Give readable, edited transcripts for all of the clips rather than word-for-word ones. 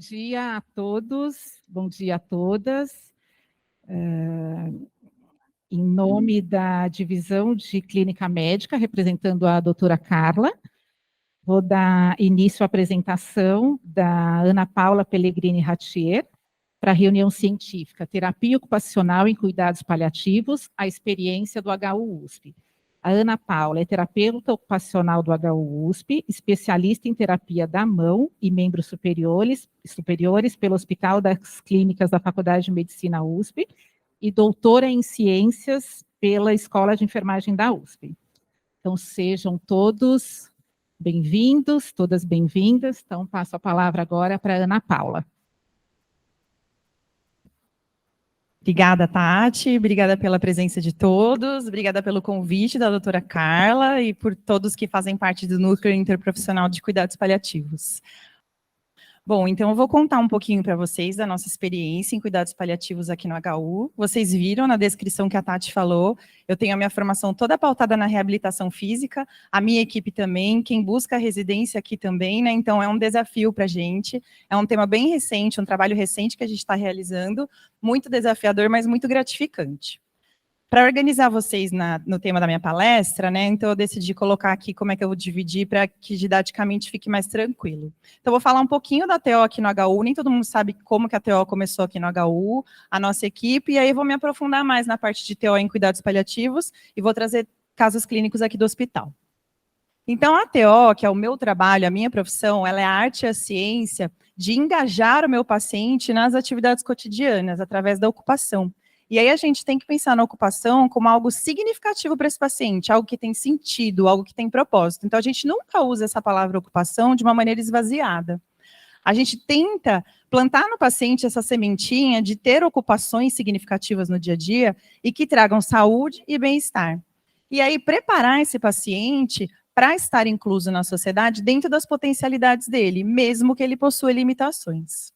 dia a todos, bom dia a todas. Em nome da Divisão de Clínica Médica, representando a doutora Carla, vou dar início à apresentação da Ana Paula Pellegrini Ratier para a reunião científica Terapia Ocupacional em Cuidados Paliativos, a experiência do HU-USP. A Ana Paula é terapeuta ocupacional do HU-USP, especialista em terapia da mão e membros superiores pelo Hospital das Clínicas da Faculdade de Medicina USP e doutora em ciências pela Escola de Enfermagem da USP. Então, sejam todos bem-vindos, todas bem-vindas. Então, passo a palavra agora para a Ana Paula. Obrigada, Tati, obrigada pela presença de todos, obrigada pelo convite da doutora Carla e por todos que fazem parte do Núcleo Interprofissional de Cuidados Paliativos. Bom, então eu vou contar um pouquinho para vocês da nossa experiência em cuidados paliativos aqui no HU. Vocês viram na descrição que a Tati falou, eu tenho a minha formação toda pautada na reabilitação física, a minha equipe também, quem busca a residência aqui também, né? Então é um desafio para a gente, é um tema bem recente, um trabalho recente que a gente está realizando, muito desafiador, mas muito gratificante. Para organizar vocês no tema da minha palestra, né, então eu decidi colocar aqui como é que eu vou dividir para que didaticamente fique mais tranquilo. Então, eu vou falar um pouquinho da TO aqui no HU, nem todo mundo sabe como que a TO começou aqui no HU, a nossa equipe, e aí eu vou me aprofundar mais na parte de TO em cuidados paliativos e vou trazer casos clínicos aqui do hospital. Então, a TO, que é o meu trabalho, a minha profissão, ela é a arte e a ciência de engajar o meu paciente nas atividades cotidianas, através da ocupação. E aí a gente tem que pensar na ocupação como algo significativo para esse paciente, algo que tem sentido, algo que tem propósito. Então, a gente nunca usa essa palavra ocupação de uma maneira esvaziada. A gente tenta plantar no paciente essa sementinha de ter ocupações significativas no dia a dia e que tragam saúde e bem-estar. E aí, preparar esse paciente para estar incluso na sociedade dentro das potencialidades dele, mesmo que ele possua limitações.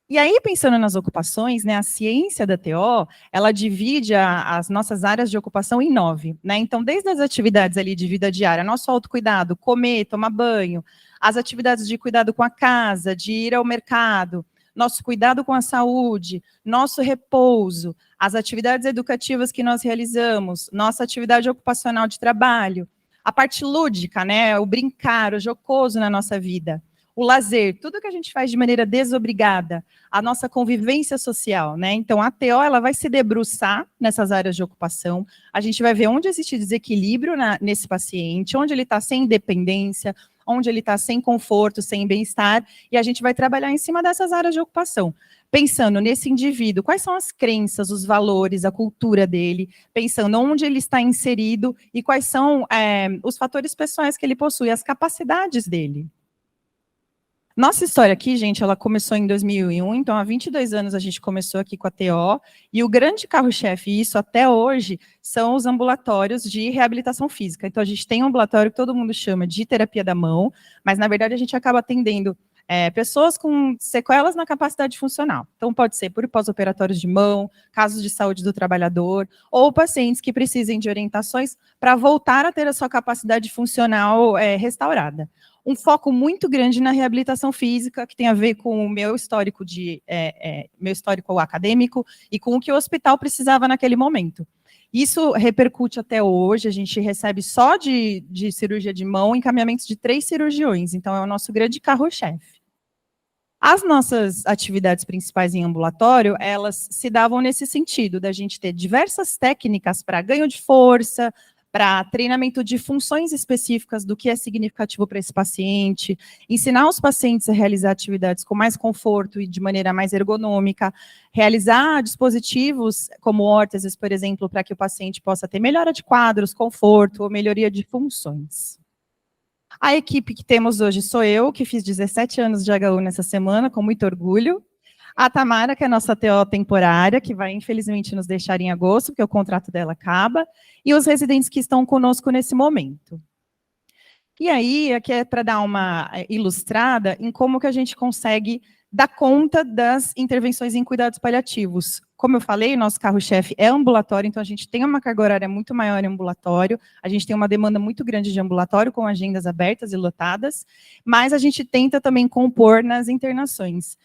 E aí, pensando nas ocupações, né, a ciência da TO, ela divide as nossas áreas de ocupação em 9, né? Então, desde as atividades ali de vida diária, nosso autocuidado, comer, tomar banho, as atividades de cuidado com a casa, de ir ao mercado, nosso cuidado com a saúde, nosso repouso, as atividades educativas que nós realizamos, nossa atividade ocupacional de trabalho, a parte lúdica, né, o brincar, o jocoso na nossa vida. O lazer, tudo que a gente faz de maneira desobrigada, a nossa convivência social, né? Então, a TO, ela vai se debruçar nessas áreas de ocupação, a gente vai ver onde existe desequilíbrio nesse paciente, onde ele está sem independência, onde ele está sem conforto, sem bem-estar, e a gente vai trabalhar em cima dessas áreas de ocupação, pensando nesse indivíduo, quais são as crenças, os valores, a cultura dele, pensando onde ele está inserido e quais são os fatores pessoais que ele possui, as capacidades dele. Nossa história aqui, gente, ela começou em 2001, então há 22 anos a gente começou aqui com a TO, e o grande carro-chefe, isso até hoje, são os ambulatórios de reabilitação física. Então a gente tem um ambulatório que todo mundo chama de terapia da mão, mas na verdade a gente acaba atendendo pessoas com sequelas na capacidade funcional. Então pode ser por pós-operatórios de mão, casos de saúde do trabalhador, ou pacientes que precisem de orientações para voltar a ter a sua capacidade funcional restaurada. Um foco muito grande na reabilitação física, que tem a ver com o meu histórico meu histórico acadêmico e com o que o hospital precisava naquele momento. Isso repercute até hoje, a gente recebe só de cirurgia de mão encaminhamentos de 3 cirurgiões, então é o nosso grande carro-chefe. As nossas atividades principais em ambulatório, elas se davam nesse sentido, da gente ter diversas técnicas para ganho de força, para treinamento de funções específicas do que é significativo para esse paciente, ensinar os pacientes a realizar atividades com mais conforto e de maneira mais ergonômica, realizar dispositivos como órteses, por exemplo, para que o paciente possa ter melhora de quadros, conforto ou melhoria de funções. A equipe que temos hoje sou eu, que fiz 17 anos de HU nessa semana, com muito orgulho. A Tamara, que é a nossa TO temporária, que vai, infelizmente, nos deixar em agosto, porque o contrato dela acaba, e os residentes que estão conosco nesse momento. E aí, aqui é para dar uma ilustrada em como que a gente consegue dá conta das intervenções em cuidados paliativos. Como eu falei, nosso carro-chefe é ambulatório, então a gente tem uma carga horária muito maior em ambulatório, a gente tem uma demanda muito grande de ambulatório, com agendas abertas e lotadas, mas a gente tenta também compor nas internações.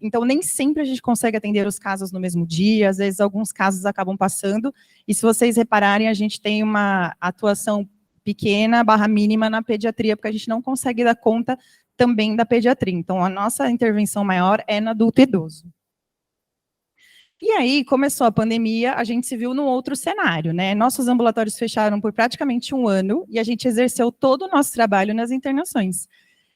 Então, nem sempre a gente consegue atender os casos no mesmo dia, às vezes alguns casos acabam passando, e se vocês repararem, a gente tem uma atuação pequena, /mínima na pediatria, porque a gente não consegue dar conta também da pediatria. Então, a nossa intervenção maior é no adulto idoso. E aí, começou a pandemia, a gente se viu num outro cenário, né? Nossos ambulatórios fecharam por praticamente 1 ano e a gente exerceu todo o nosso trabalho nas internações.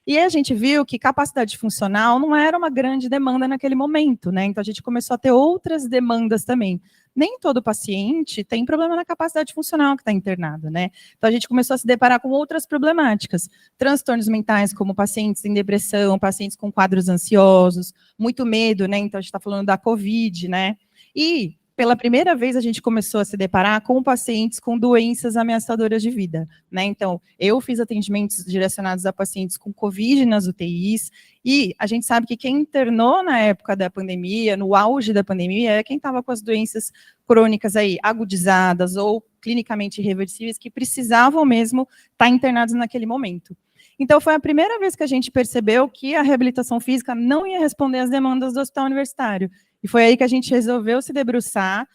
E aí a gente viu que capacidade funcional não era uma grande demanda naquele momento, né? Então, a gente começou a ter outras demandas também. Nem todo paciente tem problema na capacidade funcional que está internado, né? Então, a gente começou a se deparar com outras problemáticas. Transtornos mentais, como pacientes em depressão, pacientes com quadros ansiosos, muito medo, né? Então, a gente está falando da COVID, né? E, pela primeira vez, a gente começou a se deparar com pacientes com doenças ameaçadoras de vida, né? Então, eu fiz atendimentos direcionados a pacientes com COVID nas UTIs, e a gente sabe que quem internou na época da pandemia, no auge da pandemia, é quem estava com as doenças crônicas aí, agudizadas ou clinicamente irreversíveis, que precisavam mesmo estar internados naquele momento. Então, foi a primeira vez que a gente percebeu que a reabilitação física não ia responder às demandas do hospital universitário. E foi aí que a gente resolveu se debruçar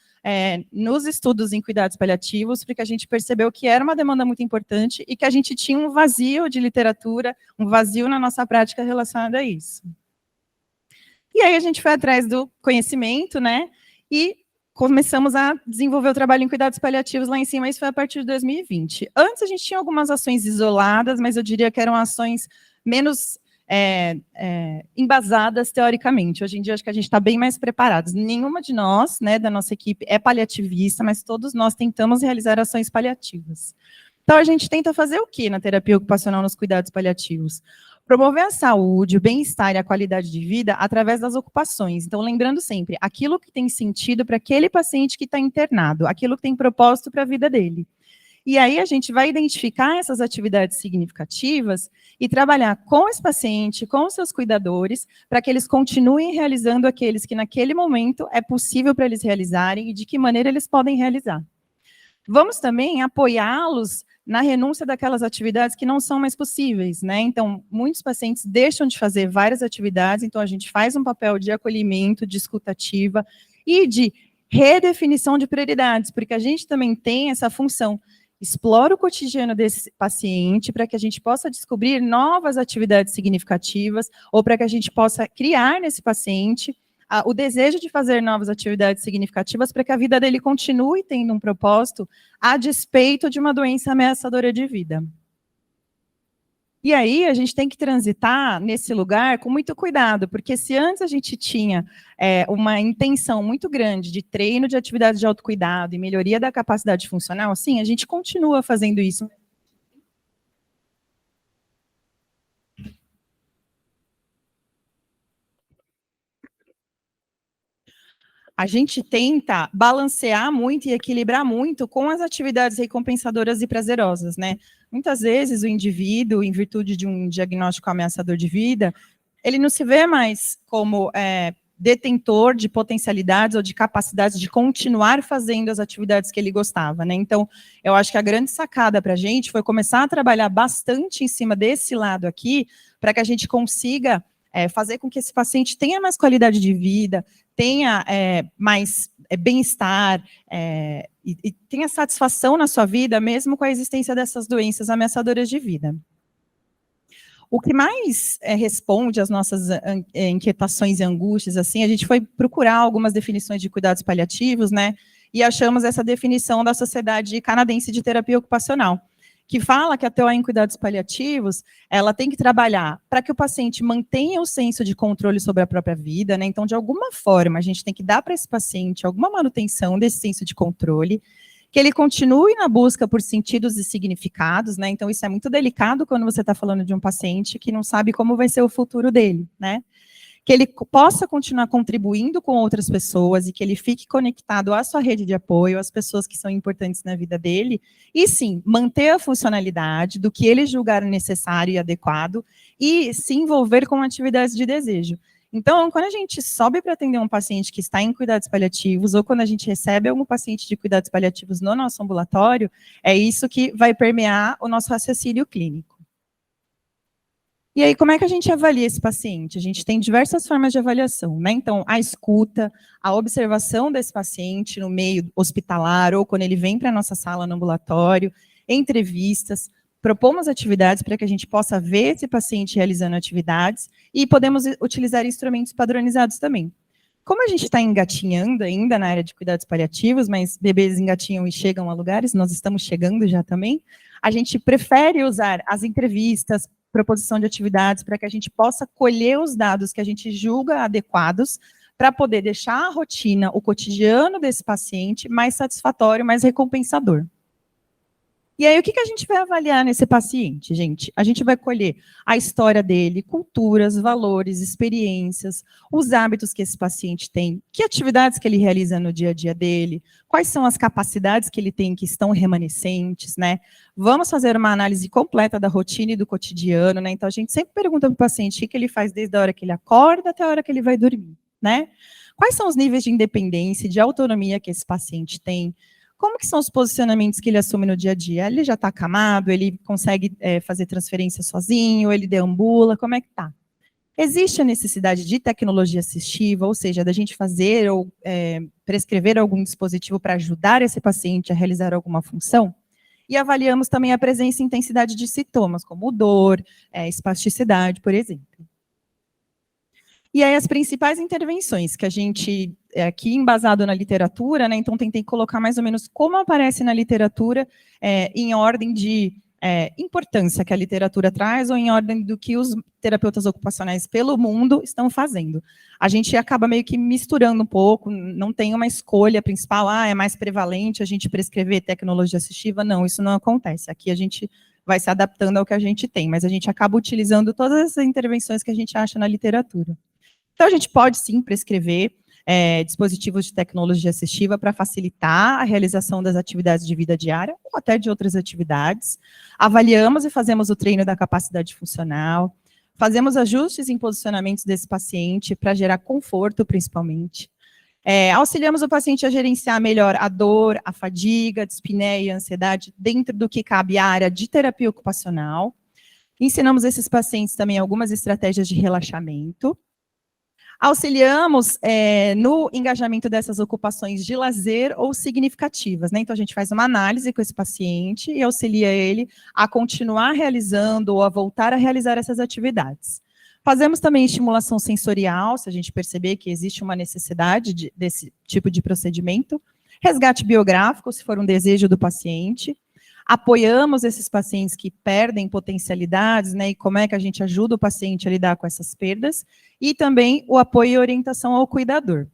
nos estudos em cuidados paliativos, porque a gente percebeu que era uma demanda muito importante e que a gente tinha um vazio de literatura, um vazio na nossa prática relacionado a isso. E aí a gente foi atrás do conhecimento, né, e começamos a desenvolver o trabalho em cuidados paliativos lá em cima, isso foi a partir de 2020. Antes a gente tinha algumas ações isoladas, mas eu diria que eram ações menos embasadas teoricamente. Hoje em dia, acho que a gente está bem mais preparados. Nenhuma de nós, né, da nossa equipe, é paliativista, mas todos nós tentamos realizar ações paliativas. Então, a gente tenta fazer o quê na terapia ocupacional nos cuidados paliativos? Promover a saúde, o bem-estar e a qualidade de vida através das ocupações. Então, lembrando sempre, aquilo que tem sentido para aquele paciente que está internado, aquilo que tem propósito para a vida dele. E aí a gente vai identificar essas atividades significativas e trabalhar com esse paciente, com os seus cuidadores, para que eles continuem realizando aqueles que naquele momento é possível para eles realizarem e de que maneira eles podem realizar. Vamos também apoiá-los na renúncia daquelas atividades que não são mais possíveis, né? Então, muitos pacientes deixam de fazer várias atividades, então a gente faz um papel de acolhimento, de escutativa e de redefinição de prioridades, porque a gente também tem essa função. Explora o cotidiano desse paciente para que a gente possa descobrir novas atividades significativas ou para que a gente possa criar nesse paciente o desejo de fazer novas atividades significativas para que a vida dele continue tendo um propósito a despeito de uma doença ameaçadora de vida. E aí a gente tem que transitar nesse lugar com muito cuidado, porque se antes a gente tinha uma intenção muito grande de treino de atividades de autocuidado e melhoria da capacidade funcional, sim, a gente continua fazendo isso. A gente tenta balancear muito e equilibrar muito com as atividades recompensadoras e prazerosas, né? Muitas vezes o indivíduo, em virtude de um diagnóstico ameaçador de vida, ele não se vê mais como detentor de potencialidades ou de capacidades de continuar fazendo as atividades que ele gostava, né? Então, eu acho que a grande sacada para a gente foi começar a trabalhar bastante em cima desse lado aqui, para que a gente consiga fazer com que esse paciente tenha mais qualidade de vida, tenha mais bem-estar e tenha satisfação na sua vida, mesmo com a existência dessas doenças ameaçadoras de vida. O que mais responde às nossas inquietações e angústias, assim, a gente foi procurar algumas definições de cuidados paliativos, né, e achamos essa definição da Sociedade Canadense de Terapia Ocupacional, que fala que a TOA em cuidados paliativos, ela tem que trabalhar para que o paciente mantenha o senso de controle sobre a própria vida, né? Então, de alguma forma, a gente tem que dar para esse paciente alguma manutenção desse senso de controle, que ele continue na busca por sentidos e significados, né? Então, isso é muito delicado quando você está falando de um paciente que não sabe como vai ser o futuro dele, né? Que ele possa continuar contribuindo com outras pessoas e que ele fique conectado à sua rede de apoio, às pessoas que são importantes na vida dele, e sim, manter a funcionalidade do que ele julgar necessário e adequado, e se envolver com atividades de desejo. Então, quando a gente sobe para atender um paciente que está em cuidados paliativos, ou quando a gente recebe algum paciente de cuidados paliativos no nosso ambulatório, é isso que vai permear o nosso raciocínio clínico. E aí, como é que a gente avalia esse paciente? A gente tem diversas formas de avaliação, né? Então, a escuta, a observação desse paciente no meio hospitalar, ou quando ele vem para a nossa sala no ambulatório, entrevistas, propomos atividades para que a gente possa ver esse paciente realizando atividades, e podemos utilizar instrumentos padronizados também. Como a gente está engatinhando ainda na área de cuidados paliativos, mas bebês engatinham e chegam a lugares, nós estamos chegando já também, a gente prefere usar as entrevistas, proposição de atividades, para que a gente possa colher os dados que a gente julga adequados, para poder deixar a rotina, o cotidiano desse paciente mais satisfatório, mais recompensador. E aí, o que a gente vai avaliar nesse paciente, gente? A gente vai colher a história dele, culturas, valores, experiências, os hábitos que esse paciente tem, que atividades que ele realiza no dia a dia dele, quais são as capacidades que ele tem que estão remanescentes, né? Vamos fazer uma análise completa da rotina e do cotidiano, né? Então, a gente sempre pergunta para o paciente o que ele faz desde a hora que ele acorda até a hora que ele vai dormir, né? Quais são os níveis de independência e de autonomia que esse paciente tem? Como que são os posicionamentos que ele assume no dia a dia? Ele já está acamado? Ele consegue fazer transferência sozinho? Ele deambula? Como é que está? Existe a necessidade de tecnologia assistiva, ou seja, da gente fazer ou prescrever algum dispositivo para ajudar esse paciente a realizar alguma função? E avaliamos também a presença e intensidade de sintomas, como dor, espasticidade, por exemplo. E aí as principais intervenções que a gente, aqui embasado na literatura, né, então tentei colocar mais ou menos como aparece na literatura, em ordem de importância que a literatura traz, ou em ordem do que os terapeutas ocupacionais pelo mundo estão fazendo. A gente acaba meio que misturando um pouco, não tem uma escolha principal, é mais prevalente a gente prescrever tecnologia assistiva, não, isso não acontece. Aqui a gente vai se adaptando ao que a gente tem, mas a gente acaba utilizando todas as intervenções que a gente acha na literatura. Então, a gente pode, sim, prescrever dispositivos de tecnologia assistiva para facilitar a realização das atividades de vida diária, ou até de outras atividades. Avaliamos e fazemos o treino da capacidade funcional, fazemos ajustes em posicionamentos desse paciente para gerar conforto, principalmente. Auxiliamos o paciente a gerenciar melhor a dor, a fadiga, a dispneia e a ansiedade dentro do que cabe à área de terapia ocupacional. Ensinamos esses pacientes também algumas estratégias de relaxamento. Auxiliamos no engajamento dessas ocupações de lazer ou significativas, né? Então, a gente faz uma análise com esse paciente e auxilia ele a continuar realizando ou a voltar a realizar essas atividades. Fazemos também estimulação sensorial, se a gente perceber que existe uma necessidade desse tipo de procedimento. Resgate biográfico, se for um desejo do paciente. Apoiamos esses pacientes que perdem potencialidades, né, e como é que a gente ajuda o paciente a lidar com essas perdas, e também o apoio e orientação ao cuidador.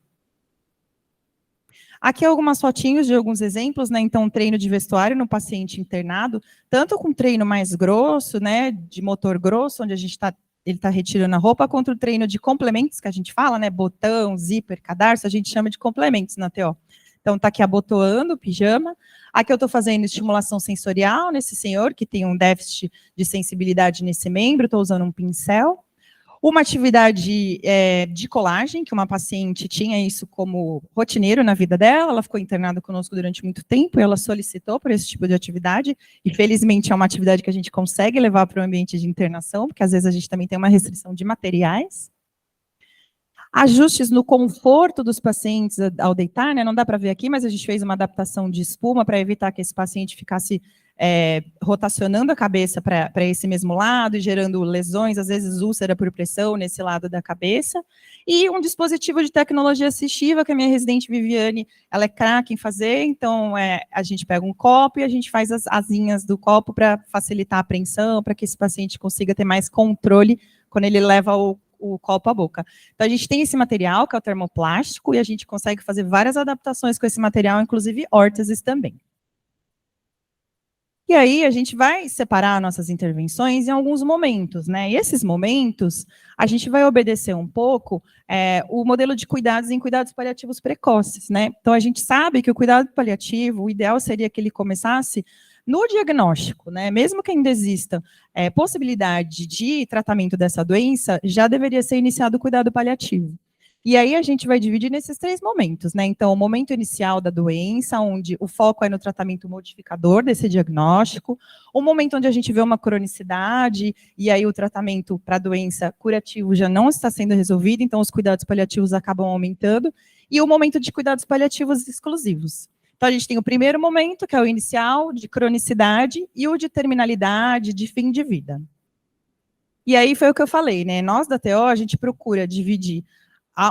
Aqui algumas fotinhos de alguns exemplos, né, então treino de vestuário no paciente internado, tanto com treino mais grosso, né, de motor grosso, onde a gente ele está retirando a roupa, contra o treino de complementos, que a gente fala, né, botão, zíper, cadarço, a gente chama de complementos na TO. Então, está aqui abotoando o pijama. Aqui eu estou fazendo estimulação sensorial nesse senhor, que tem um déficit de sensibilidade nesse membro, estou usando um pincel. Uma atividade de colagem, que uma paciente tinha isso como rotineiro na vida dela, ela ficou internada conosco durante muito tempo, e ela solicitou por esse tipo de atividade, e felizmente é uma atividade que a gente consegue levar para o ambiente de internação, porque às vezes a gente também tem uma restrição de materiais. Ajustes no conforto dos pacientes ao deitar, né? Não dá para ver aqui, mas a gente fez uma adaptação de espuma para evitar que esse paciente ficasse rotacionando a cabeça para esse mesmo lado e gerando lesões, às vezes úlcera por pressão nesse lado da cabeça. E um dispositivo de tecnologia assistiva, que a minha residente Viviane, ela é craque em fazer, então a gente pega um copo e a gente faz as asinhas do copo para facilitar a apreensão, para que esse paciente consiga ter mais controle quando ele leva o copo à boca. Então, a gente tem esse material, que é o termoplástico, e a gente consegue fazer várias adaptações com esse material, inclusive órteses também. E aí, a gente vai separar nossas intervenções em alguns momentos, né? E esses momentos, a gente vai obedecer um pouco o modelo de cuidados em cuidados paliativos precoces, né? Então, a gente sabe que o cuidado paliativo, o ideal seria que ele começasse No diagnóstico, né, mesmo que ainda exista possibilidade de tratamento dessa doença, já deveria ser iniciado o cuidado paliativo. E aí a gente vai dividir nesses 3 momentos, né? Então, o momento inicial da doença, onde o foco é no tratamento modificador desse diagnóstico, o momento onde a gente vê uma cronicidade, e aí o tratamento para a doença curativo já não está sendo resolvido, então os cuidados paliativos acabam aumentando, e o momento de cuidados paliativos exclusivos. Então, a gente tem o primeiro momento, que é o inicial, de cronicidade, e o de terminalidade, de fim de vida. E aí foi o que eu falei, né? Nós da TO, a gente procura dividir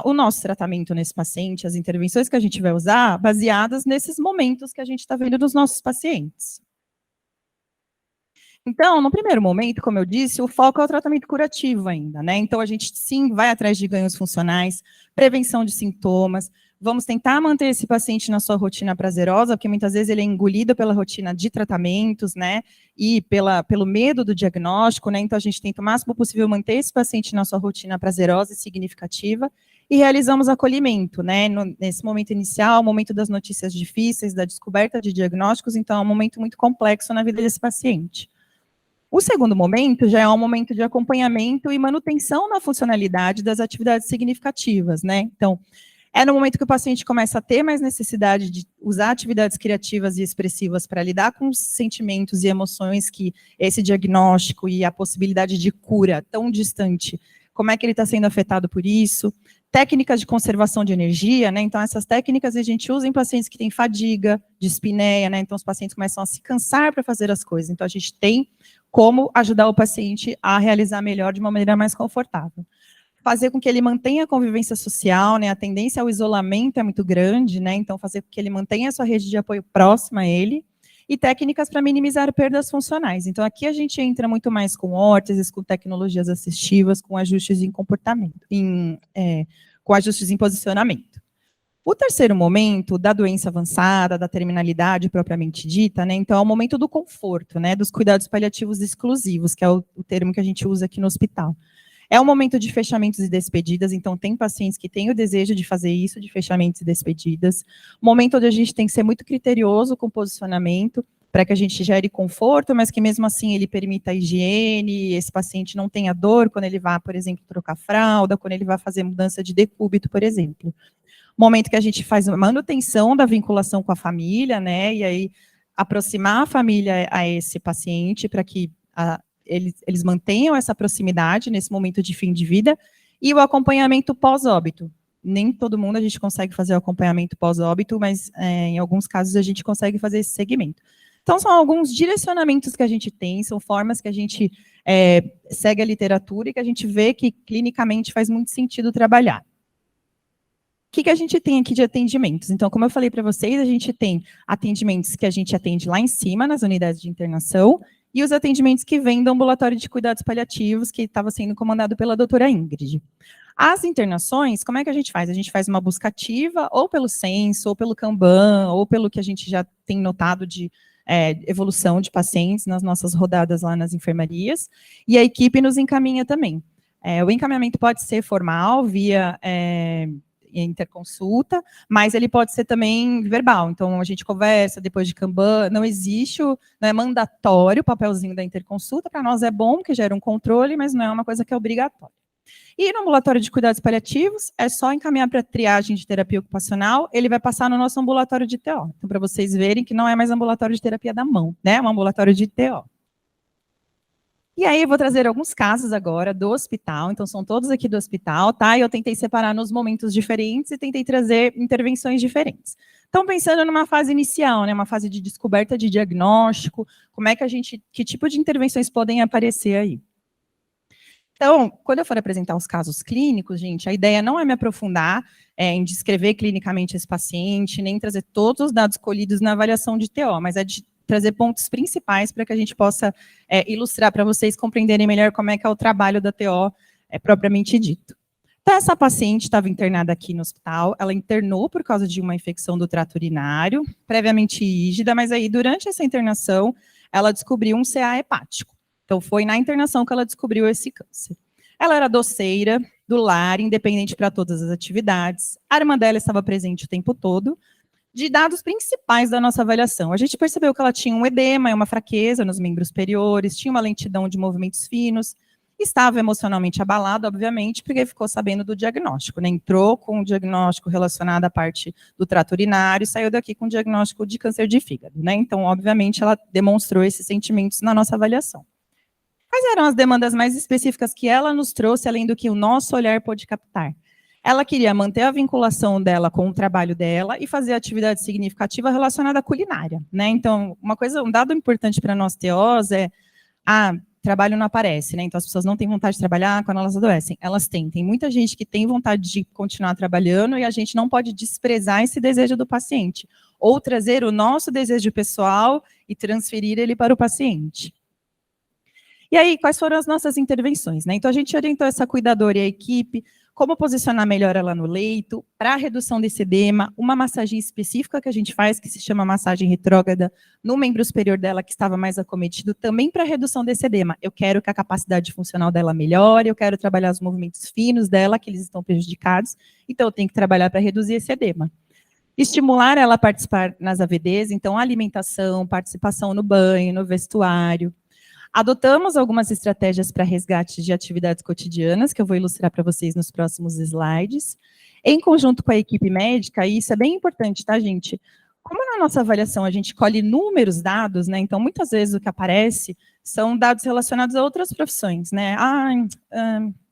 o nosso tratamento nesse paciente, as intervenções que a gente vai usar, baseadas nesses momentos que a gente está vendo nos nossos pacientes. Então, no primeiro momento, como eu disse, o foco é o tratamento curativo ainda, né? Então, a gente, sim, vai atrás de ganhos funcionais, prevenção de sintomas, vamos tentar manter esse paciente na sua rotina prazerosa, porque muitas vezes ele é engolido pela rotina de tratamentos, né? E pelo medo do diagnóstico, né? Então, a gente tenta o máximo possível manter esse paciente na sua rotina prazerosa e significativa, e realizamos acolhimento, né? Nesse momento inicial, o momento das notícias difíceis, da descoberta de diagnósticos, então é um momento muito complexo na vida desse paciente. O segundo momento já é um momento de acompanhamento e manutenção na funcionalidade das atividades significativas, né? Então, é no momento que o paciente começa a ter mais necessidade de usar atividades criativas e expressivas para lidar com os sentimentos e emoções que esse diagnóstico e a possibilidade de cura tão distante, como é que ele está sendo afetado por isso? Técnicas de conservação de energia, né? Então, essas técnicas a gente usa em pacientes que têm fadiga, dispneia, né? Então, os pacientes começam a se cansar para fazer as coisas. Então, a gente tem como ajudar o paciente a realizar melhor de uma maneira mais confortável. Fazer com que ele mantenha a convivência social, né? A tendência ao isolamento é muito grande, né? Então, fazer com que ele mantenha a sua rede de apoio próxima a ele, e técnicas para minimizar perdas funcionais. Então, aqui a gente entra muito mais com órteses, com tecnologias assistivas, com ajustes em comportamento, com ajustes em posicionamento. O terceiro momento da doença avançada, da terminalidade propriamente dita, né, então é o momento do conforto, né, dos cuidados paliativos exclusivos, que é o termo que a gente usa aqui no hospital. É um momento de fechamentos e despedidas, então tem pacientes que têm o desejo de fazer isso, de fechamentos e despedidas. Momento onde a gente tem que ser muito criterioso com o posicionamento, para que a gente gere conforto, mas que mesmo assim ele permita a higiene, esse paciente não tenha dor quando ele vá, por exemplo, trocar fralda, quando ele vai fazer mudança de decúbito, por exemplo. Momento que a gente faz uma manutenção da vinculação com a família, né, e aí aproximar a família a esse paciente, para que eles mantenham essa proximidade nesse momento de fim de vida, e o acompanhamento pós-óbito. Nem todo mundo a gente consegue fazer o acompanhamento pós-óbito, mas em alguns casos a gente consegue fazer esse segmento. Então, são alguns direcionamentos que a gente tem, são formas que a gente segue a literatura e que a gente vê que clinicamente faz muito sentido trabalhar. O que a gente tem aqui de atendimentos? Então, como eu falei para vocês, a gente tem atendimentos que a gente atende lá em cima, nas unidades de internação, e os atendimentos que vêm do ambulatório de cuidados paliativos, que estava sendo comandado pela doutora Ingrid. As internações, como é que a gente faz? A gente faz uma busca ativa, ou pelo censo, ou pelo Kanban, ou pelo que a gente já tem notado de evolução de pacientes nas nossas rodadas lá nas enfermarias, e a equipe nos encaminha também. O encaminhamento pode ser formal, via interconsulta, mas ele pode ser também verbal, então a gente conversa depois de Kanban, não existe, não é mandatório o papelzinho da interconsulta, para nós é bom, que gera um controle, mas não é uma coisa que é obrigatória. E no ambulatório de cuidados paliativos, é só encaminhar para triagem de terapia ocupacional, ele vai passar no nosso ambulatório de TO, então para vocês verem que não é mais ambulatório de terapia da mão, né, é um ambulatório de TO. E aí, eu vou trazer alguns casos agora do hospital, então são todos aqui do hospital, tá? E eu tentei separar nos momentos diferentes e tentei trazer intervenções diferentes. Então, pensando numa fase inicial, né, uma fase de descoberta de diagnóstico, como é que que tipo de intervenções podem aparecer aí? Então, quando eu for apresentar os casos clínicos, gente, a ideia não é me aprofundar em descrever clinicamente esse paciente, nem trazer todos os dados colhidos na avaliação de TO, mas é de trazer pontos principais para que a gente possa ilustrar para vocês compreenderem melhor como é que é o trabalho da TO propriamente dito. Então, essa paciente estava internada aqui no hospital, ela internou por causa de uma infecção do trato urinário, previamente rígida, mas aí, durante essa internação, ela descobriu um CA hepático. Então, foi na internação que ela descobriu esse câncer. Ela era doceira do lar, independente para todas as atividades, a irmã dela estava presente o tempo todo, de dados principais da nossa avaliação. A gente percebeu que ela tinha um edema e uma fraqueza nos membros superiores, tinha uma lentidão de movimentos finos, estava emocionalmente abalada, obviamente, porque ficou sabendo do diagnóstico, né? Entrou com um diagnóstico relacionado à parte do trato urinário e saiu daqui com um diagnóstico de câncer de fígado, né? Então, obviamente, ela demonstrou esses sentimentos na nossa avaliação. Quais eram as demandas mais específicas que ela nos trouxe, além do que o nosso olhar pôde captar? Ela queria manter a vinculação dela com o trabalho dela e fazer atividade significativa relacionada à culinária, né? Então, um dado importante para nós TOs é, trabalho não aparece, né? Então as pessoas não têm vontade de trabalhar quando elas adoecem. Elas têm. Tem muita gente que tem vontade de continuar trabalhando e a gente não pode desprezar esse desejo do paciente ou trazer o nosso desejo pessoal e transferir ele para o paciente. E aí, quais foram as nossas intervenções, né? Então a gente orientou essa cuidadora e a equipe como posicionar melhor ela no leito, para a redução desse edema, uma massagem específica que a gente faz, que se chama massagem retrógrada, no membro superior dela que estava mais acometido, também para a redução desse edema. Eu quero que a capacidade funcional dela melhore, eu quero trabalhar os movimentos finos dela, que eles estão prejudicados, então eu tenho que trabalhar para reduzir esse edema. Estimular ela a participar nas AVDs, então alimentação, participação no banho, no vestuário. Adotamos algumas estratégias para resgate de atividades cotidianas, que eu vou ilustrar para vocês nos próximos slides, em conjunto com a equipe médica, e isso é bem importante, tá, gente? Como na nossa avaliação a gente colhe inúmeros dados, né, então muitas vezes o que aparece são dados relacionados a outras profissões, né,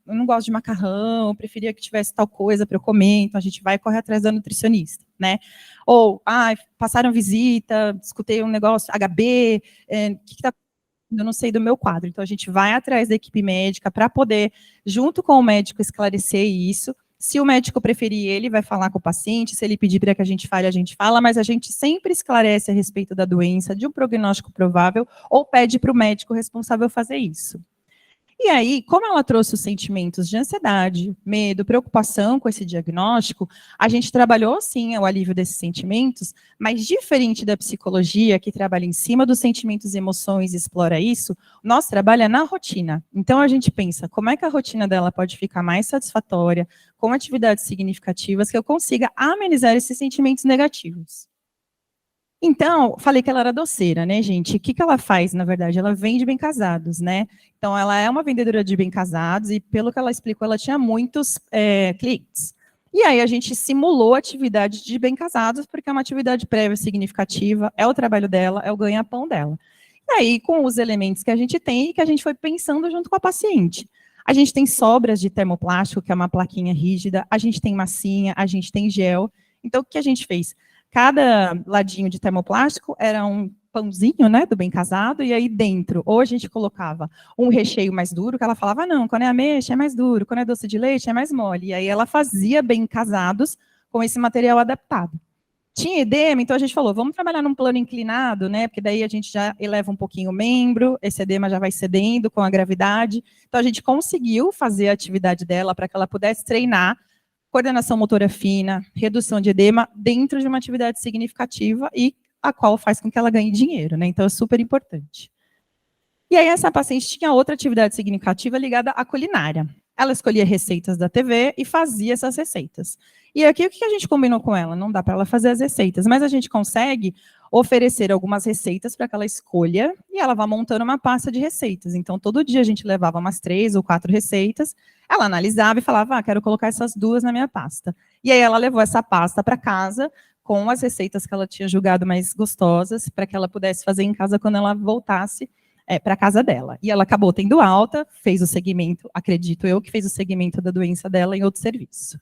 eu não gosto de macarrão, eu preferia que tivesse tal coisa para eu comer, então a gente vai correr atrás da nutricionista, né, ou, passaram visita, escutei um negócio, HB, o que está eu não sei do meu quadro. Então, a gente vai atrás da equipe médica para poder, junto com o médico, esclarecer isso. Se o médico preferir, ele vai falar com o paciente. Se ele pedir para que a gente fala, mas a gente sempre esclarece a respeito da doença, de um prognóstico provável, ou pede para o médico responsável fazer isso. E aí, como ela trouxe os sentimentos de ansiedade, medo, preocupação com esse diagnóstico, a gente trabalhou, sim, o alívio desses sentimentos, mas diferente da psicologia, que trabalha em cima dos sentimentos e emoções e explora isso, o nosso trabalho é na rotina. Então, a gente pensa, como é que a rotina dela pode ficar mais satisfatória, com atividades significativas, que eu consiga amenizar esses sentimentos negativos. Então, falei que ela era doceira, né, gente? O que ela faz, na verdade? Ela vende bem casados, né? Então, ela é uma vendedora de bem casados e, pelo que ela explicou, ela tinha muitos clientes. E aí, a gente simulou a atividade de bem casados, porque é uma atividade prévia significativa, é o trabalho dela, é o ganha-pão dela. E aí, com os elementos que a gente tem e que a gente foi pensando junto com a paciente. A gente tem sobras de termoplástico, que é uma plaquinha rígida, a gente tem massinha, a gente tem gel. Então, o que a gente fez? Cada ladinho de termoplástico era um pãozinho, né, do bem casado, e aí dentro, ou a gente colocava um recheio mais duro, que ela falava, não, quando é ameixa é mais duro, quando é doce de leite é mais mole, e aí ela fazia bem casados com esse material adaptado. Tinha edema, então a gente falou, vamos trabalhar num plano inclinado, né, porque daí a gente já eleva um pouquinho o membro, esse edema já vai cedendo com a gravidade, então a gente conseguiu fazer a atividade dela para que ela pudesse treinar coordenação motora fina, redução de edema, dentro de uma atividade significativa e a qual faz com que ela ganhe dinheiro, né? Então, é super importante. E aí, essa paciente tinha outra atividade significativa ligada à culinária. Ela escolhia receitas da TV e fazia essas receitas. E aqui, o que a gente combinou com ela? Não dá para ela fazer as receitas, mas a gente consegue oferecer algumas receitas para que ela escolha e ela vá montando uma pasta de receitas. Então, todo dia a gente levava umas 3 ou 4 receitas, ela analisava e falava, quero colocar essas 2 na minha pasta. E aí ela levou essa pasta para casa com as receitas que ela tinha julgado mais gostosas, para que ela pudesse fazer em casa quando ela voltasse para a casa dela. E ela acabou tendo alta, fez o segmento, acredito eu, que fez o segmento da doença dela em outro serviço.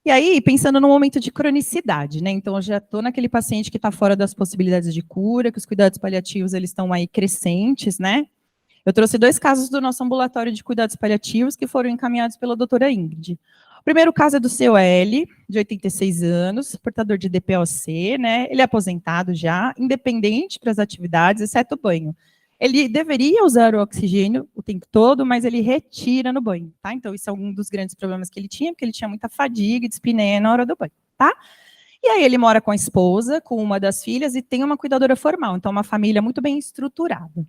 E aí, pensando no momento de cronicidade, né? Então, eu já estou naquele paciente que está fora das possibilidades de cura, que os cuidados paliativos eles estão aí crescentes, né? Eu trouxe 2 casos do nosso ambulatório de cuidados paliativos que foram encaminhados pela doutora Ingrid. O primeiro caso é do COL, de 86 anos, portador de DPOC, né? Ele é aposentado já, independente para as atividades, exceto o banho. Ele deveria usar o oxigênio o tempo todo, mas ele retira no banho, tá? Então, isso é um dos grandes problemas que ele tinha, porque ele tinha muita fadiga e dispneia na hora do banho, tá? E aí ele mora com a esposa, com uma das filhas e tem uma cuidadora formal, então uma família muito bem estruturada.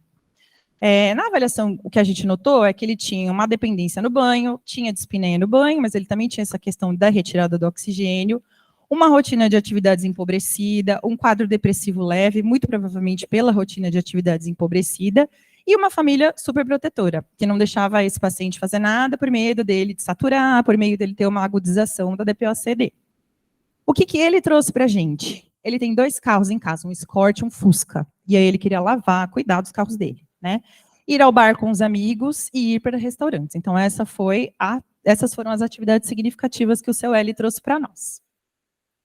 Na avaliação, o que a gente notou é que ele tinha uma dependência no banho, tinha dispneia no banho, mas ele também tinha essa questão da retirada do oxigênio, uma rotina de atividades empobrecida, um quadro depressivo leve, muito provavelmente pela rotina de atividades empobrecida, e uma família super protetora, que não deixava esse paciente fazer nada por medo dele de saturar, por meio dele ter uma agudização da DPOC-D. O que ele trouxe para a gente? Ele tem 2 carros em casa, um Escort e um Fusca, e aí ele queria lavar, cuidar dos carros dele, né? Ir ao bar com os amigos e ir para restaurantes. Então, essas foram as atividades significativas que o seu L trouxe para nós.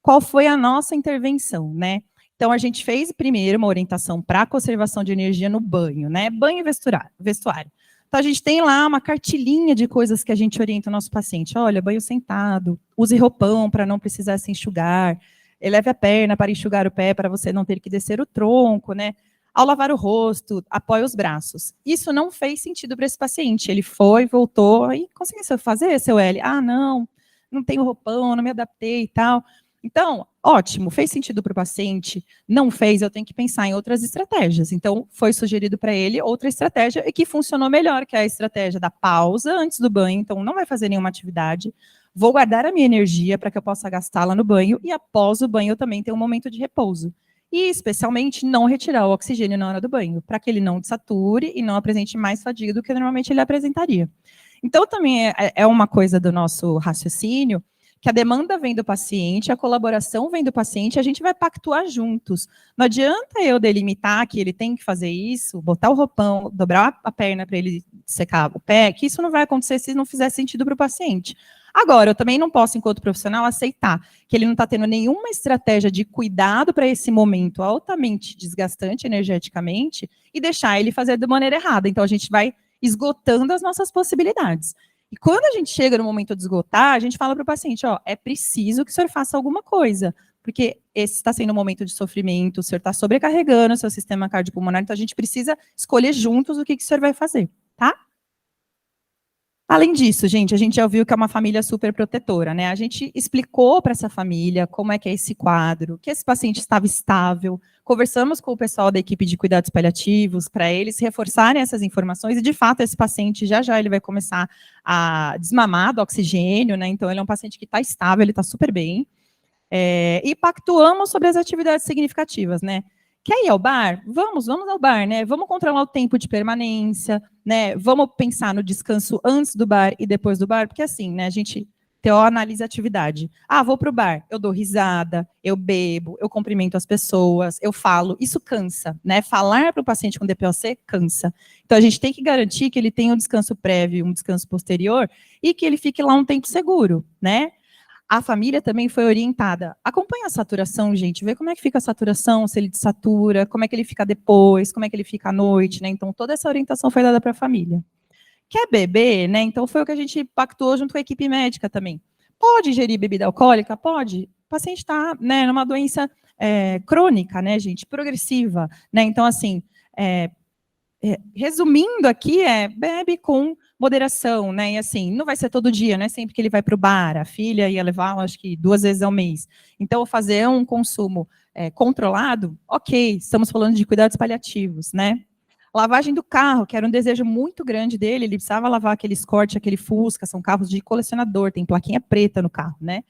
Qual foi a nossa intervenção, né? Então, a gente fez primeiro uma orientação para a conservação de energia no banho, né? Banho e vestuário. Então, a gente tem lá uma cartilinha de coisas que a gente orienta o nosso paciente. Olha, banho sentado, use roupão para não precisar se enxugar, eleve a perna para enxugar o pé, para você não ter que descer o tronco, né? Ao lavar o rosto, apoie os braços. Isso não fez sentido para esse paciente. Ele foi, voltou e conseguiu fazer, seu L. Ah, não tenho roupão, não me adaptei e tal. Então, ótimo, fez sentido para o paciente, não fez, eu tenho que pensar em outras estratégias. Então, foi sugerido para ele outra estratégia e que funcionou melhor, que é a estratégia da pausa antes do banho, então não vai fazer nenhuma atividade, vou guardar a minha energia para que eu possa gastá-la no banho e após o banho eu também tenho um momento de repouso. E, especialmente, não retirar o oxigênio na hora do banho, para que ele não desature e não apresente mais fadiga do que normalmente ele apresentaria. Então, também é uma coisa do nosso raciocínio, que a demanda vem do paciente, a colaboração vem do paciente, a gente vai pactuar juntos. Não adianta eu delimitar que ele tem que fazer isso, botar o roupão, dobrar a perna para ele secar o pé, que isso não vai acontecer se não fizer sentido para o paciente. Agora, eu também não posso, enquanto profissional, aceitar que ele não está tendo nenhuma estratégia de cuidado para esse momento altamente desgastante energeticamente e deixar ele fazer de maneira errada. Então, a gente vai esgotando as nossas possibilidades. E quando a gente chega no momento de esgotar, a gente fala para o paciente, ó, é preciso que o senhor faça alguma coisa, porque esse está sendo um momento de sofrimento, o senhor está sobrecarregando o seu sistema cardiopulmonar, então a gente precisa escolher juntos o que o senhor vai fazer, tá? Além disso, gente, a gente já viu que é uma família super protetora, né? A gente explicou para essa família como é que é esse quadro, que esse paciente estava estável, conversamos com o pessoal da equipe de cuidados paliativos para eles reforçarem essas informações e, de fato, esse paciente já ele vai começar a desmamar do oxigênio, né? Então, ele é um paciente que está estável, ele está super bem. E pactuamos sobre as atividades significativas, né? Quer ir ao bar? Vamos ao bar, né? Vamos controlar o tempo de permanência, né? Vamos pensar no descanso antes do bar e depois do bar, porque assim, né? A gente analisa a atividade. Ah, vou para o bar, eu dou risada, eu bebo, eu cumprimento as pessoas, eu falo. Isso cansa, né? Falar para o paciente com DPOC cansa. Então, a gente tem que garantir que ele tenha um descanso prévio, um descanso posterior e que ele fique lá um tempo seguro, né? A família também foi orientada. Acompanha a saturação, gente, vê como é que fica a saturação, se ele desatura, como é que ele fica depois, como é que ele fica à noite, né? Então, toda essa orientação foi dada para a família. Quer beber, né? Então, foi o que a gente pactuou junto com a equipe médica também. Pode ingerir bebida alcoólica? Pode. O paciente está, né, numa doença crônica, né, gente, progressiva, né? Então, assim, resumindo aqui, bebe com moderação, né? E assim, não vai ser todo dia, não é sempre que ele vai para o bar. A filha ia levar, acho que 2 vezes ao mês. Então, fazer um consumo controlado, ok, estamos falando de cuidados paliativos, né? Lavagem do carro, que era um desejo muito grande dele, ele precisava lavar aquele Escort, aquele Fusca, são carros de colecionador, tem plaquinha preta no carro, né?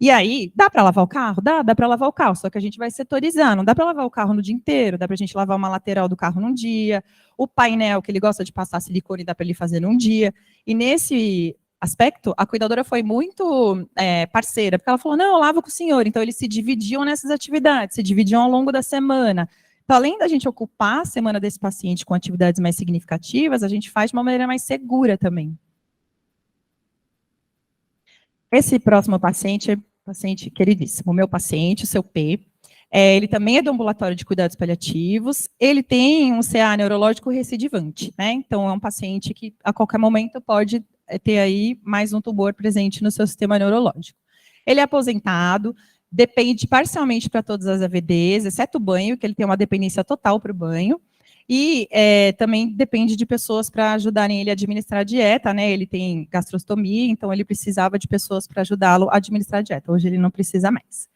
E aí, dá para lavar o carro? Dá para lavar o carro, só que a gente vai setorizar, não dá para lavar o carro no dia inteiro, dá para a gente lavar uma lateral do carro num dia, o painel, que ele gosta de passar silicone, dá para ele fazer num dia, e nesse aspecto, a cuidadora foi muito parceira, porque ela falou, não, eu lavo com o senhor, então eles se dividiam nessas atividades, se dividiam ao longo da semana. Então, além da gente ocupar a semana desse paciente com atividades mais significativas, a gente faz de uma maneira mais segura também. Esse próximo paciente é paciente queridíssimo, o meu paciente, o seu P. Ele também é do ambulatório de cuidados paliativos, ele tem um CA neurológico recidivante, né? Então, é um paciente que, a qualquer momento, pode ter aí mais um tumor presente no seu sistema neurológico. Ele é aposentado, depende parcialmente para todas as AVDs, exceto o banho, que ele tem uma dependência total para o banho, e também depende de pessoas para ajudarem ele a administrar a dieta, né? Ele tem gastrostomia, então ele precisava de pessoas para ajudá-lo a administrar a dieta. Hoje ele não precisa mais.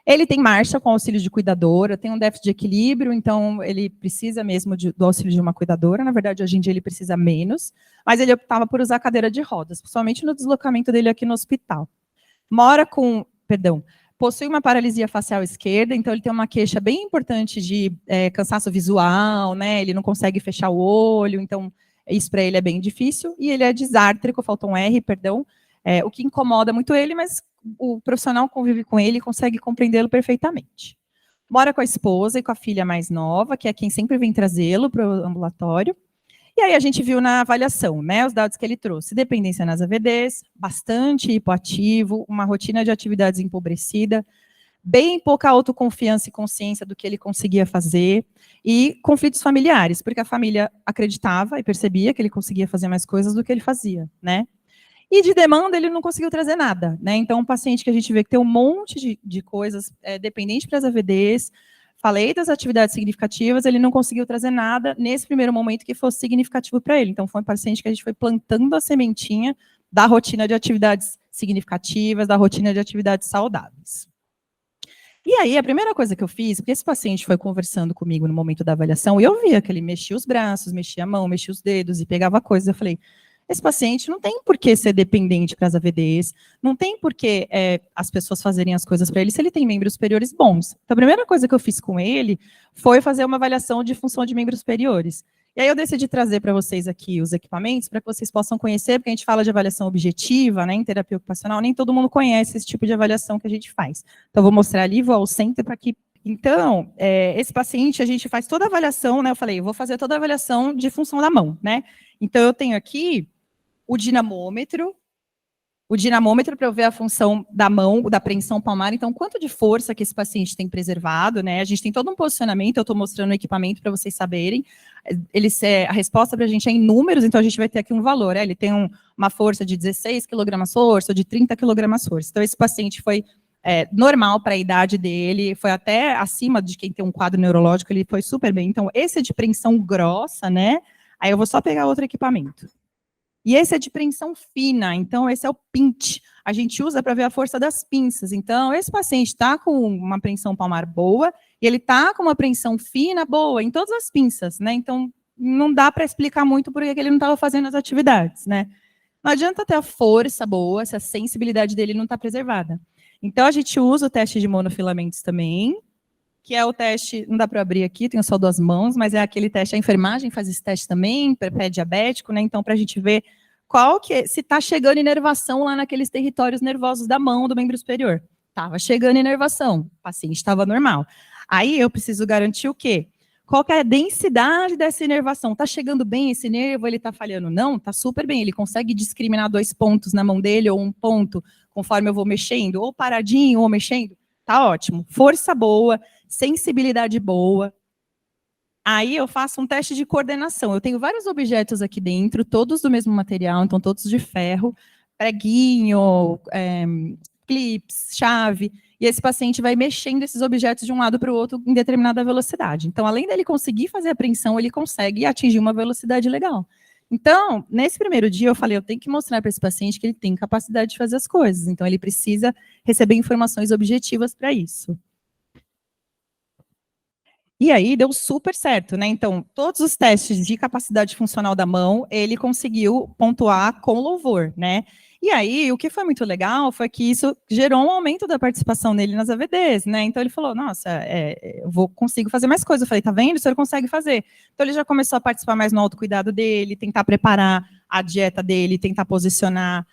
Ele tem marcha com auxílio de cuidadora, tem um déficit de equilíbrio, então ele precisa mesmo do auxílio de uma cuidadora. Na verdade, hoje em dia ele precisa menos, mas ele optava por usar cadeira de rodas, principalmente no deslocamento dele aqui no hospital. possui uma paralisia facial esquerda, então ele tem uma queixa bem importante de cansaço visual, né? Ele não consegue fechar o olho, então isso para ele é bem difícil. E ele é disártrico, faltou um R, perdão, o que incomoda muito ele, mas o profissional convive com ele e consegue compreendê-lo perfeitamente. Mora com a esposa e com a filha mais nova, que é quem sempre vem trazê-lo para o ambulatório. E aí a gente viu na avaliação, né, os dados que ele trouxe. Dependência nas AVDs, bastante hipoativo, uma rotina de atividades empobrecida, bem pouca autoconfiança e consciência do que ele conseguia fazer, e conflitos familiares, porque a família acreditava e percebia que ele conseguia fazer mais coisas do que ele fazia, né? E de demanda ele não conseguiu trazer nada, né? Então, um paciente que a gente vê que tem um monte de coisas dependente para as AVDs, falei das atividades significativas, ele não conseguiu trazer nada nesse primeiro momento que fosse significativo para ele. Então, foi um paciente que a gente foi plantando a sementinha da rotina de atividades significativas, da rotina de atividades saudáveis. E aí, a primeira coisa que eu fiz, porque esse paciente foi conversando comigo no momento da avaliação, e eu via que ele mexia os braços, mexia a mão, mexia os dedos e pegava coisas. Eu falei, esse paciente não tem por que ser dependente para as AVDs, não tem por que as pessoas fazerem as coisas para ele se ele tem membros superiores bons. Então, a primeira coisa que eu fiz com ele foi fazer uma avaliação de função de membros superiores. E aí eu decidi trazer para vocês aqui os equipamentos para que vocês possam conhecer, porque a gente fala de avaliação objetiva, né, em terapia ocupacional, nem todo mundo conhece esse tipo de avaliação que a gente faz. Então, eu vou mostrar ali, vou ao centro para que... Então, esse paciente, a gente faz toda a avaliação, né, eu falei, eu vou fazer toda a avaliação de função da mão, né. Então, eu tenho aqui o dinamômetro para eu ver a função da mão, da preensão palmar, então quanto de força que esse paciente tem preservado, né? A gente tem todo um posicionamento, eu estou mostrando o equipamento para vocês saberem. A resposta para a gente é em números, então a gente vai ter aqui um valor, ele tem uma força de 16 kg força ou de 30 kg força. Então esse paciente foi normal para a idade dele, foi até acima de quem tem um quadro neurológico, ele foi super bem. Então esse é de preensão grossa, né? Aí eu vou só pegar outro equipamento. E esse é de preensão fina, então esse é o pinch. A gente usa para ver a força das pinças. Então, esse paciente está com uma preensão palmar boa e ele está com uma preensão fina boa em todas as pinças, né? Então, não dá para explicar muito por que ele não estava fazendo as atividades, né? Não adianta ter a força boa se a sensibilidade dele não está preservada. Então, a gente usa o teste de monofilamentos também, que é o teste, não dá para abrir aqui, tenho só 2 mãos, mas é aquele teste, a enfermagem faz esse teste também, pré-diabético, né? Então, para a gente ver se está chegando inervação lá naqueles territórios nervosos da mão do membro superior. Estava chegando inervação, o paciente estava normal. Aí eu preciso garantir o quê? Qual que é a densidade dessa inervação? Está chegando bem esse nervo, ele está falhando? Não, está super bem, ele consegue discriminar 2 pontos na mão dele, ou 1 ponto, conforme eu vou mexendo, ou paradinho, ou mexendo. Tá ótimo. Força boa, sensibilidade boa. Aí eu faço um teste de coordenação. Eu tenho vários objetos aqui dentro, todos do mesmo material, então todos de ferro, preguinho, clips, chave, e esse paciente vai mexendo esses objetos de um lado para o outro em determinada velocidade. Então, além dele conseguir fazer a apreensão, ele consegue atingir uma velocidade legal. Então, nesse primeiro dia, eu falei, eu tenho que mostrar para esse paciente que ele tem capacidade de fazer as coisas, então ele precisa receber informações objetivas para isso. E aí deu super certo, né? Então, todos os testes de capacidade funcional da mão, ele conseguiu pontuar com louvor, né? E aí, o que foi muito legal foi que isso gerou um aumento da participação dele nas AVDs, né? Então, ele falou, nossa, eu consigo fazer mais coisas. Eu falei, tá vendo? O senhor consegue fazer. Então, ele já começou a participar mais no autocuidado dele, tentar preparar a dieta dele, tentar posicionar,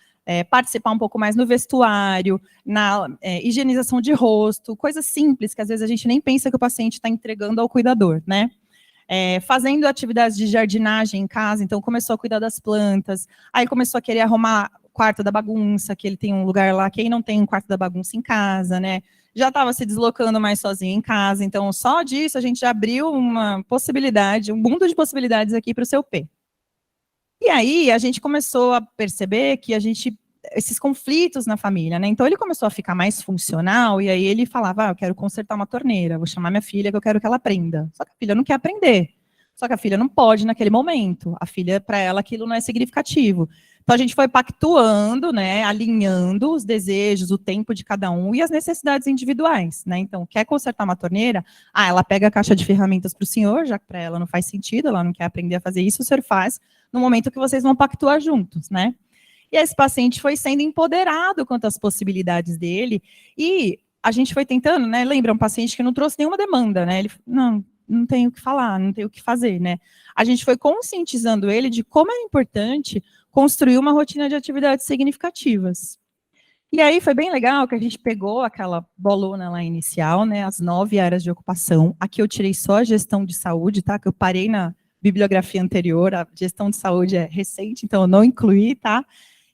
participar um pouco mais no vestuário, na higienização de rosto, coisas simples que às vezes a gente nem pensa que o paciente está entregando ao cuidador, né? Fazendo atividades de jardinagem em casa, então começou a cuidar das plantas, aí começou a querer arrumar o quarto da bagunça, que ele tem um lugar lá, quem não tem um quarto da bagunça em casa, né? Já estava se deslocando mais sozinho em casa, então só disso a gente já abriu uma possibilidade, um mundo de possibilidades aqui para o seu P. E aí, a gente começou a perceber que esses conflitos na família, né? Então, ele começou a ficar mais funcional, e aí ele falava, eu quero consertar uma torneira, vou chamar minha filha que eu quero que ela aprenda. Só que a filha não quer aprender. Só que a filha não pode naquele momento. A filha, para ela, aquilo não é significativo. Então, a gente foi pactuando, né? Alinhando os desejos, o tempo de cada um e as necessidades individuais, né? Então, quer consertar uma torneira? Ela pega a caixa de ferramentas para o senhor, já que para ela não faz sentido, ela não quer aprender a fazer isso, o senhor faz no momento que vocês vão pactuar juntos, né? E esse paciente foi sendo empoderado quanto às possibilidades dele, e a gente foi tentando, né? Lembra, um paciente que não trouxe nenhuma demanda, né? Ele, não tem o que falar, não tem o que fazer, né? A gente foi conscientizando ele de como é importante construir uma rotina de atividades significativas. E aí foi bem legal que a gente pegou aquela bolona lá inicial, né, as 9 áreas de ocupação. Aqui eu tirei só a gestão de saúde, tá? Que eu parei na bibliografia anterior, a gestão de saúde é recente, então eu não incluí, tá?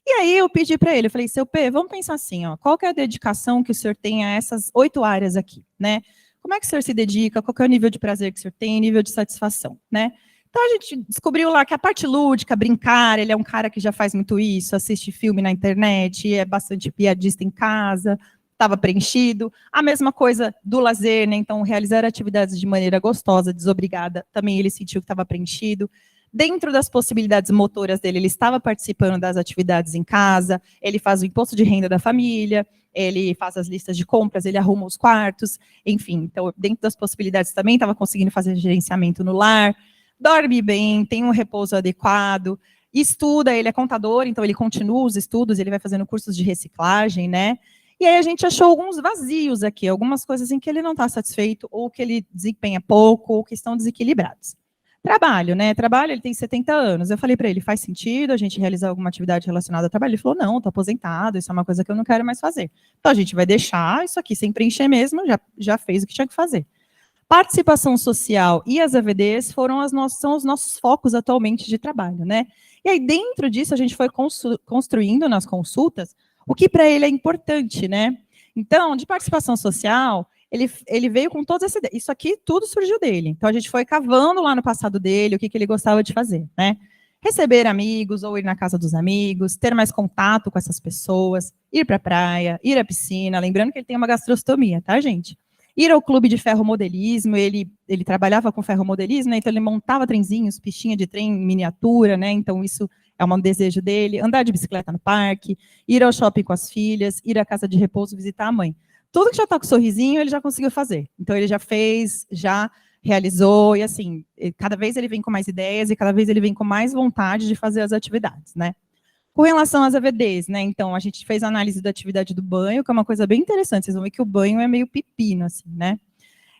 E aí eu pedi para ele, eu falei, seu P, vamos pensar assim, ó, qual que é a dedicação que o senhor tem a essas 8 áreas aqui, né? Como é que o senhor se dedica, qual que é o nível de prazer que o senhor tem, nível de satisfação, né? Então, a gente descobriu lá que a parte lúdica, brincar, ele é um cara que já faz muito isso, assiste filme na internet, é bastante piadista em casa, estava preenchido. A mesma coisa do lazer, né? Então, realizar atividades de maneira gostosa, desobrigada, também ele sentiu que estava preenchido. Dentro das possibilidades motoras dele, ele estava participando das atividades em casa, ele faz o imposto de renda da família, ele faz as listas de compras, ele arruma os quartos, enfim. Então, dentro das possibilidades também, estava conseguindo fazer gerenciamento no lar, dorme bem, tem um repouso adequado, estuda, ele é contador, então ele continua os estudos, ele vai fazendo cursos de reciclagem, né? E aí a gente achou alguns vazios aqui, algumas coisas em que ele não está satisfeito, ou que ele desempenha pouco, ou que estão desequilibrados. Trabalho, né? Trabalho, ele tem 70 anos. Eu falei para ele, faz sentido a gente realizar alguma atividade relacionada ao trabalho? Ele falou, não, estou aposentado, isso é uma coisa que eu não quero mais fazer. Então a gente vai deixar isso aqui sem preencher mesmo, já fez o que tinha que fazer. Participação social e as AVDs são os nossos focos atualmente de trabalho, né? E aí, dentro disso, a gente foi construindo nas consultas o que para ele é importante, né? Então, de participação social, ele veio com todas essas ideias. Isso aqui tudo surgiu dele. Então, a gente foi cavando lá no passado dele o que ele gostava de fazer, né? Receber amigos ou ir na casa dos amigos, ter mais contato com essas pessoas, ir para a praia, ir à piscina. Lembrando que ele tem uma gastrostomia, tá, gente? Ir ao clube de ferromodelismo, ele trabalhava com ferromodelismo, né, então ele montava trenzinhos, pistinha de trem em miniatura, né, então isso é um desejo dele, andar de bicicleta no parque, ir ao shopping com as filhas, ir à casa de repouso visitar a mãe. Tudo que já está com sorrisinho, ele já conseguiu fazer. Então ele já fez, já realizou, e assim, cada vez ele vem com mais ideias e cada vez ele vem com mais vontade de fazer as atividades, né. Com relação às AVDs, né, então, a gente fez a análise da atividade do banho, que é uma coisa bem interessante, vocês vão ver que o banho é meio pepino, assim, né.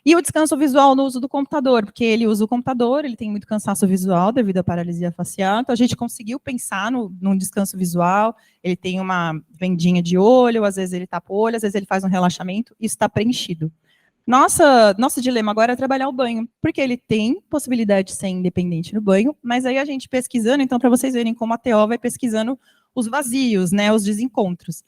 E o descanso visual no uso do computador, porque ele usa o computador, ele tem muito cansaço visual devido à paralisia facial, então a gente conseguiu pensar num descanso visual, ele tem uma vendinha de olho, às vezes ele tapa o olho, às vezes ele faz um relaxamento, isso está preenchido. Nosso dilema agora é trabalhar o banho, porque ele tem possibilidade de ser independente no banho, mas aí a gente pesquisando, então, para vocês verem como a TO vai pesquisando os vazios, né, os desencontros.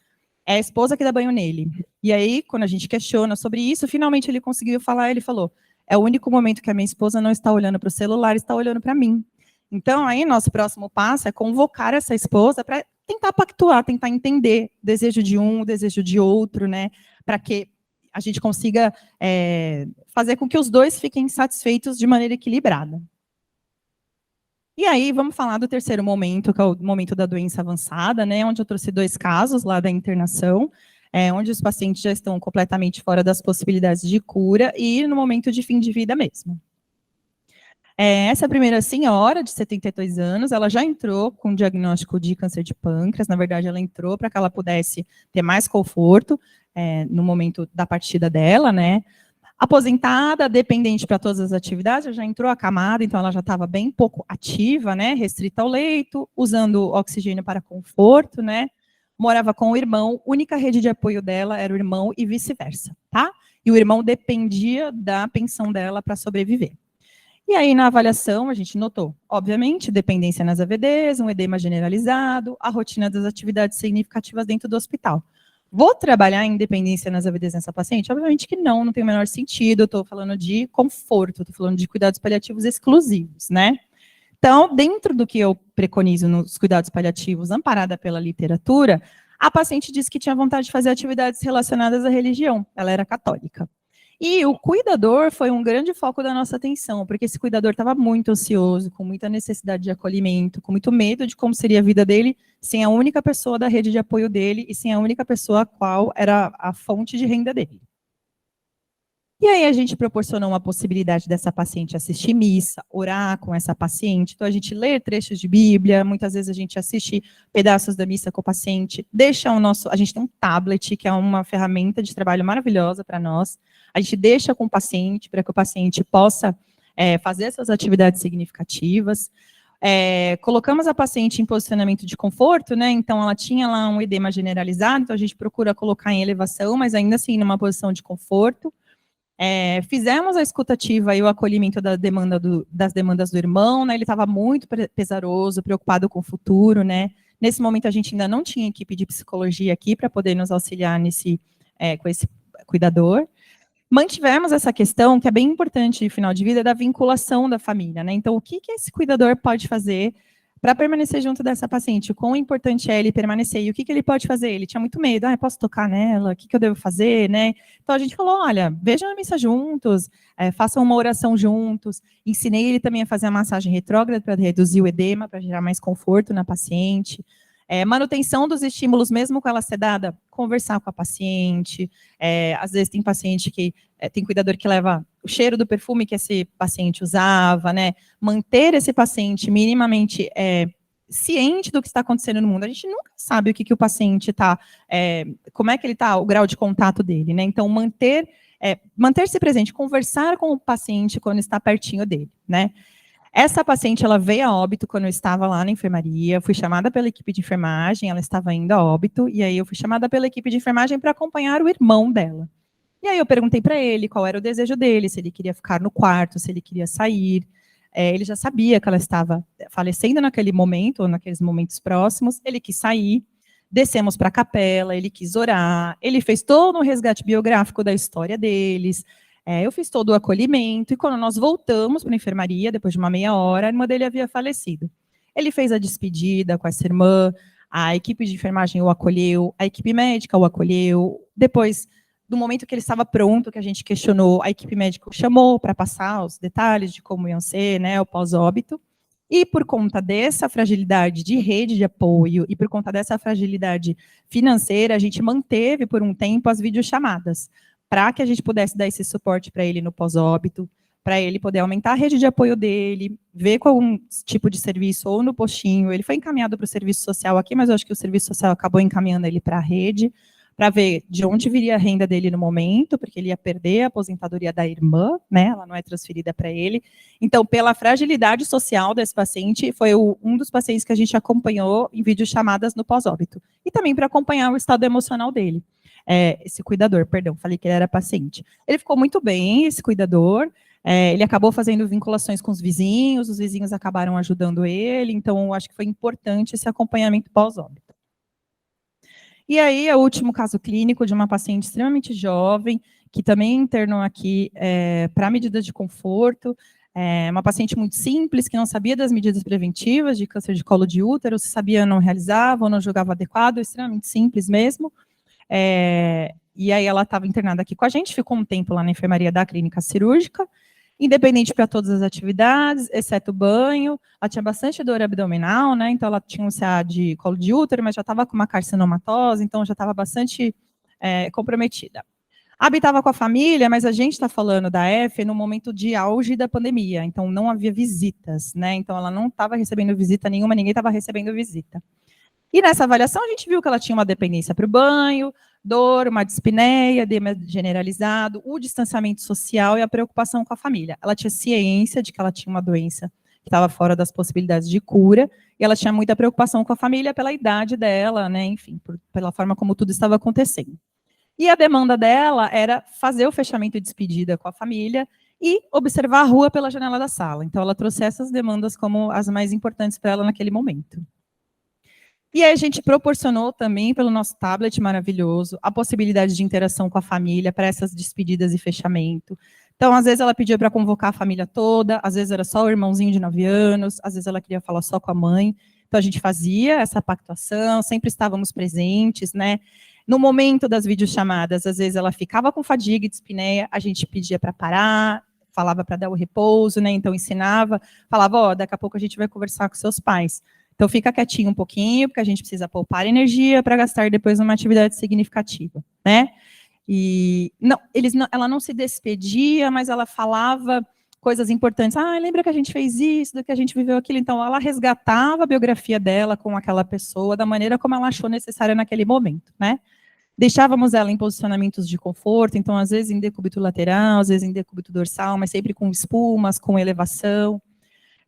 É a esposa que dá banho nele. E aí, quando a gente questiona sobre isso, finalmente ele conseguiu falar, ele falou, é o único momento que a minha esposa não está olhando para o celular, está olhando para mim. Então, aí, nosso próximo passo é convocar essa esposa para tentar pactuar, tentar entender o desejo de um, o desejo de outro, né, para que a gente consiga fazer com que os dois fiquem satisfeitos de maneira equilibrada. E aí, vamos falar do terceiro momento, que é o momento da doença avançada, né, onde eu trouxe 2 casos lá da internação, onde os pacientes já estão completamente fora das possibilidades de cura e no momento de fim de vida mesmo. Essa primeira senhora, de 72 anos, ela já entrou com diagnóstico de câncer de pâncreas, na verdade, ela entrou para que ela pudesse ter mais conforto no momento da partida dela, né? Aposentada, dependente para todas as atividades, já entrou acamada, então ela já estava bem pouco ativa, né? Restrita ao leito, usando oxigênio para conforto, né? Morava com o irmão, única rede de apoio dela era o irmão e vice-versa, tá? E o irmão dependia da pensão dela para sobreviver. E aí, na avaliação, a gente notou, obviamente, dependência nas AVDs, um edema generalizado, a rotina das atividades significativas dentro do hospital. Vou trabalhar em independência nas AVDs nessa paciente? Obviamente que não tem o menor sentido, eu estou falando de conforto, estou falando de cuidados paliativos exclusivos, né? Então, dentro do que eu preconizo nos cuidados paliativos, amparada pela literatura, a paciente disse que tinha vontade de fazer atividades relacionadas à religião, ela era católica. E o cuidador foi um grande foco da nossa atenção, porque esse cuidador estava muito ansioso, com muita necessidade de acolhimento, com muito medo de como seria a vida dele sem a única pessoa da rede de apoio dele e sem a única pessoa a qual era a fonte de renda dele. E aí a gente proporcionou uma possibilidade dessa paciente assistir missa, orar com essa paciente. Então a gente lê trechos de Bíblia, muitas vezes a gente assiste pedaços da missa com o paciente, a gente tem um tablet, que é uma ferramenta de trabalho maravilhosa para nós. A gente deixa com o paciente, para que o paciente possa fazer essas atividades significativas. Colocamos a paciente em posicionamento de conforto, né? Então ela tinha lá um edema generalizado, então a gente procura colocar em elevação, mas ainda assim numa posição de conforto. Fizemos a escutativa e o acolhimento das demandas do irmão, né? Ele estava muito pesaroso, preocupado com o futuro, né? Nesse momento a gente ainda não tinha equipe de psicologia aqui para poder nos auxiliar com esse cuidador. Mantivemos essa questão, que é bem importante no final de vida, da vinculação da família, né? Então, o que esse cuidador pode fazer para permanecer junto dessa paciente? O quão importante é ele permanecer? E o que ele pode fazer? Ele tinha muito medo. Posso tocar nela? O que eu devo fazer, né? Então, a gente falou, olha, vejam a missa juntos, façam uma oração juntos. Ensinei ele também a fazer a massagem retrógrada para reduzir o edema, para gerar mais conforto na paciente. Manutenção dos estímulos, mesmo com ela sedada, conversar com a paciente. Às vezes tem paciente que tem cuidador que leva o cheiro do perfume que esse paciente usava, né? Manter esse paciente minimamente ciente do que está acontecendo no mundo. A gente nunca sabe o que o paciente está, como é que ele está, o grau de contato dele, né? Então, manter-se presente, conversar com o paciente quando está pertinho dele, né? Essa paciente, ela veio a óbito quando eu estava lá na enfermaria, fui chamada pela equipe de enfermagem, ela estava indo a óbito, e aí eu fui chamada pela equipe de enfermagem para acompanhar o irmão dela. E aí eu perguntei para ele qual era o desejo dele, se ele queria ficar no quarto, se ele queria sair. Ele já sabia que ela estava falecendo naquele momento, ou naqueles momentos próximos, ele quis sair, descemos para a capela, ele quis orar, ele fez todo um resgate biográfico da história deles. Eu fiz todo o acolhimento, e quando nós voltamos para a enfermaria, depois de uma meia hora, a irmã dele havia falecido. Ele fez a despedida com essa irmã, a equipe de enfermagem o acolheu, a equipe médica o acolheu. Depois, do momento que ele estava pronto, que a gente questionou, a equipe médica o chamou para passar os detalhes de como iam ser, né, o pós-óbito. E por conta dessa fragilidade de rede de apoio e por conta dessa fragilidade financeira, a gente manteve por um tempo as videochamadas, para que a gente pudesse dar esse suporte para ele no pós-óbito, para ele poder aumentar a rede de apoio dele, ver qual tipo de serviço, ou no postinho. Ele foi encaminhado para o serviço social aqui, mas eu acho que o serviço social acabou encaminhando ele para a rede, para ver de onde viria a renda dele no momento, porque ele ia perder a aposentadoria da irmã, né? Ela não é transferida para ele. Então, pela fragilidade social desse paciente, foi um dos pacientes que a gente acompanhou em videochamadas no pós-óbito. E também para acompanhar o estado emocional dele. Esse cuidador, perdão, falei que ele era paciente. Ele ficou muito bem, esse cuidador, ele acabou fazendo vinculações com os vizinhos acabaram ajudando ele, então eu acho que foi importante esse acompanhamento pós-óbito. E aí, o último caso clínico de uma paciente extremamente jovem, que também internou aqui para medidas de conforto, uma paciente muito simples, que não sabia das medidas preventivas de câncer de colo de útero, se sabia não realizava ou não julgava adequado, extremamente simples mesmo. E aí ela estava internada aqui com a gente, ficou um tempo lá na enfermaria da clínica cirúrgica, independente para todas as atividades, exceto o banho. Ela tinha bastante dor abdominal, né? Então ela tinha um CA de colo de útero, mas já estava com uma carcinomatose, então já estava bastante comprometida. Habitava com a família, mas a gente está falando da F no momento de auge da pandemia, então não havia visitas, né? Então ela não estava recebendo visita nenhuma, ninguém estava recebendo visita. E nessa avaliação a gente viu que ela tinha uma dependência para o banho, dor, uma dispneia, edema generalizado, o distanciamento social e a preocupação com a família. Ela tinha ciência de que ela tinha uma doença que estava fora das possibilidades de cura, e ela tinha muita preocupação com a família pela idade dela, né, enfim, pela forma como tudo estava acontecendo. E a demanda dela era fazer o fechamento e despedida com a família e observar a rua pela janela da sala. Então ela trouxe essas demandas como as mais importantes para ela naquele momento. E aí a gente proporcionou também, pelo nosso tablet maravilhoso, a possibilidade de interação com a família para essas despedidas e fechamento. Então, às vezes ela pedia para convocar a família toda, às vezes era só o irmãozinho de 9 anos, às vezes ela queria falar só com a mãe. Então, a gente fazia essa pactuação, sempre estávamos presentes, né? No momento das videochamadas, às vezes ela ficava com fadiga e dispneia, a gente pedia para parar, falava para dar o repouso, né? Então, ensinava, falava, daqui a pouco a gente vai conversar com seus pais. Então, fica quietinho um pouquinho, porque a gente precisa poupar energia para gastar depois numa atividade significativa, né? E não, ela não se despedia, mas ela falava coisas importantes. Lembra que a gente fez isso, que a gente viveu aquilo. Então, ela resgatava a biografia dela com aquela pessoa da maneira como ela achou necessária naquele momento, né? Deixávamos ela em posicionamentos de conforto, então, às vezes em decúbito lateral, às vezes em decúbito dorsal, mas sempre com espumas, com elevação.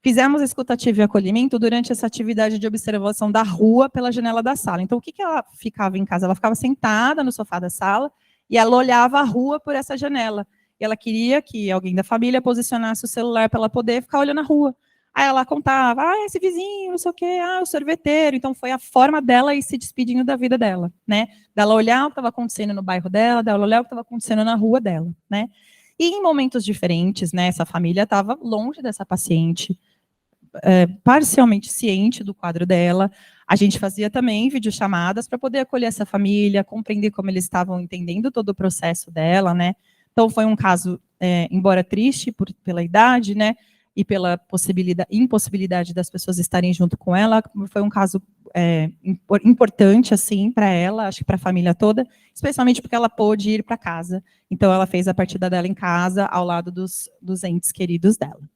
Fizemos escutativa e acolhimento durante essa atividade de observação da rua pela janela da sala. Então, o que ela ficava em casa? Ela ficava sentada no sofá da sala e ela olhava a rua por essa janela. E ela queria que alguém da família posicionasse o celular para ela poder ficar olhando a rua. Aí ela contava, esse vizinho, não sei o quê, o sorveteiro. Então, foi a forma dela ir se despedindo da vida dela, né? Dela olhar o que estava acontecendo no bairro dela olhar o que estava acontecendo na rua dela, né? E em momentos diferentes, né, essa família estava longe dessa paciente, parcialmente ciente do quadro dela. A gente fazia também videochamadas para poder acolher essa família, compreender como eles estavam entendendo todo o processo dela, né? Então, foi um caso, embora triste pela idade, né, e pela impossibilidade das pessoas estarem junto com ela, foi um caso importante, assim, para ela, acho que para a família toda, especialmente porque ela pôde ir para casa. Então, ela fez a partida dela em casa, ao lado dos entes queridos dela.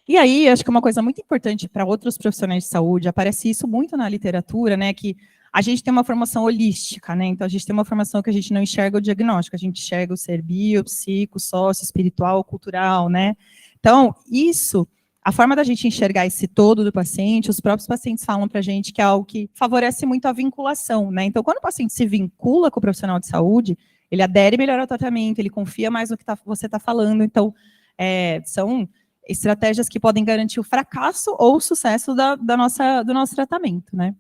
E aí, acho que uma coisa muito importante para outros profissionais de saúde, aparece isso muito na literatura, né, que a gente tem uma formação holística, né, então a gente tem uma formação que a gente não enxerga o diagnóstico, a gente enxerga o ser bio, psico, sócio, espiritual, cultural, né. Então, isso, a forma da gente enxergar esse todo do paciente, os próprios pacientes falam para a gente que é algo que favorece muito a vinculação, né, então quando o paciente se vincula com o profissional de saúde, ele adere melhor ao tratamento, ele confia mais no que você está falando, então, são estratégias que podem garantir o fracasso ou o sucesso do nosso tratamento, né?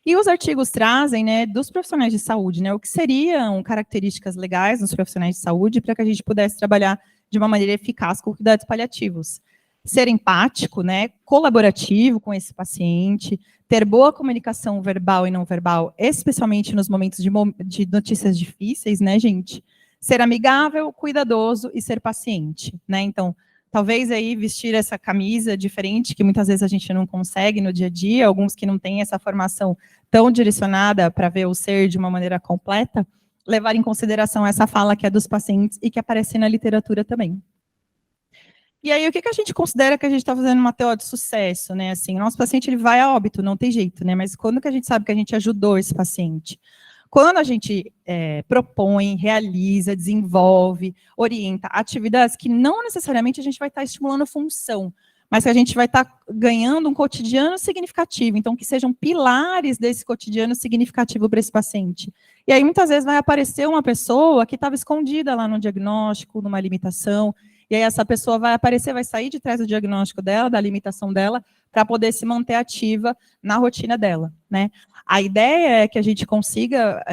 E os artigos trazem, né, dos profissionais de saúde, né, o que seriam características legais dos profissionais de saúde para que a gente pudesse trabalhar de uma maneira eficaz com cuidados paliativos. Ser empático, né, colaborativo com esse paciente, ter boa comunicação verbal e não verbal, especialmente nos momentos de notícias difíceis, né, gente? Ser amigável, cuidadoso e ser paciente, né? Então, talvez aí vestir essa camisa diferente, que muitas vezes a gente não consegue no dia a dia, alguns que não têm essa formação tão direcionada para ver o ser de uma maneira completa, levar em consideração essa fala que é dos pacientes e que aparece na literatura também. E aí, o que a gente considera que a gente está fazendo uma TO de sucesso, né? Assim, o nosso paciente ele vai a óbito, não tem jeito, né? Mas quando que a gente sabe que a gente ajudou esse paciente? Quando a gente propõe, realiza, desenvolve, orienta atividades que não necessariamente a gente vai estar estimulando função, mas que a gente vai estar ganhando um cotidiano significativo, então que sejam pilares desse cotidiano significativo para esse paciente. E aí muitas vezes vai aparecer uma pessoa que estava escondida lá no diagnóstico, numa limitação, e aí essa pessoa vai aparecer, vai sair de trás do diagnóstico dela, da limitação dela, para poder se manter ativa na rotina dela, né? A ideia é que a gente consiga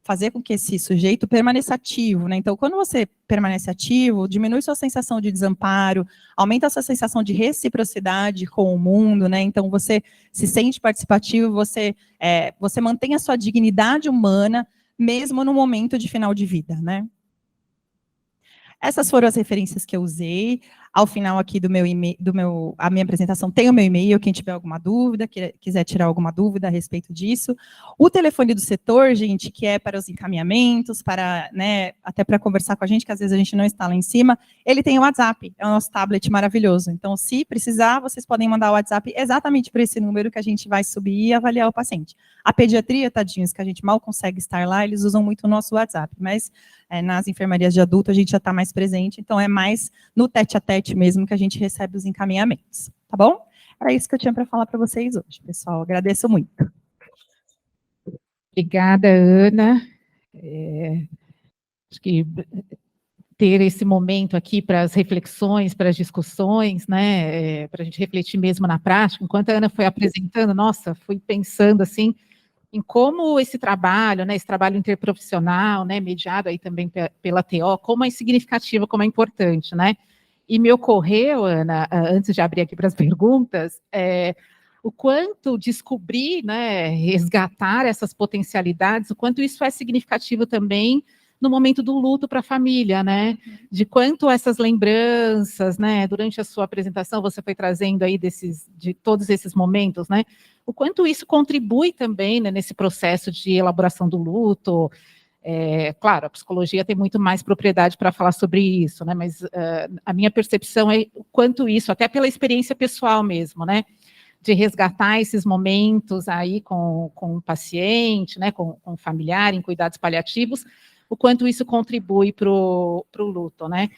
fazer com que esse sujeito permaneça ativo, né? Então, quando você permanece ativo, diminui sua sensação de desamparo, aumenta a sua sensação de reciprocidade com o mundo, né? Então, você se sente participativo, você mantém a sua dignidade humana, mesmo no momento de final de vida, né? Essas foram as referências que eu usei. Ao final aqui a minha apresentação tem o meu e-mail, quem tiver alguma dúvida, quiser tirar alguma dúvida a respeito disso. O telefone do setor, gente, que é para os encaminhamentos, para, né, até para conversar com a gente, que às vezes a gente não está lá em cima, ele tem o WhatsApp, é o nosso tablet maravilhoso. Então, se precisar, vocês podem mandar o WhatsApp exatamente para esse número que a gente vai subir e avaliar o paciente. A pediatria, tadinhos, que a gente mal consegue estar lá, eles usam muito o nosso WhatsApp, mas nas enfermarias de adulto a gente já está mais presente, então é mais no tete-a-tete mesmo que a gente recebe os encaminhamentos, tá bom? Era isso que eu tinha para falar para vocês hoje, pessoal. Agradeço muito. Obrigada, Ana. Acho que ter esse momento aqui para as reflexões, para as discussões, né, para a gente refletir mesmo na prática. Enquanto a Ana foi apresentando, nossa, fui pensando assim em como esse trabalho, né, esse trabalho interprofissional, né, mediado aí também pela TO, como é significativo, como é importante, né? E me ocorreu, Ana, antes de abrir aqui para as perguntas, o quanto descobrir, né, resgatar essas potencialidades, o quanto isso é significativo também no momento do luto para a família, né? De quanto essas lembranças, né? Durante a sua apresentação, você foi trazendo aí de todos esses momentos, né? O quanto isso contribui também, né, nesse processo de elaboração do luto, Claro, a psicologia tem muito mais propriedade para falar sobre isso, né? Mas a minha percepção é o quanto isso, até pela experiência pessoal mesmo, né? De resgatar esses momentos aí com o paciente, né? Com o familiar, em cuidados paliativos, o quanto isso contribui para o luto, né?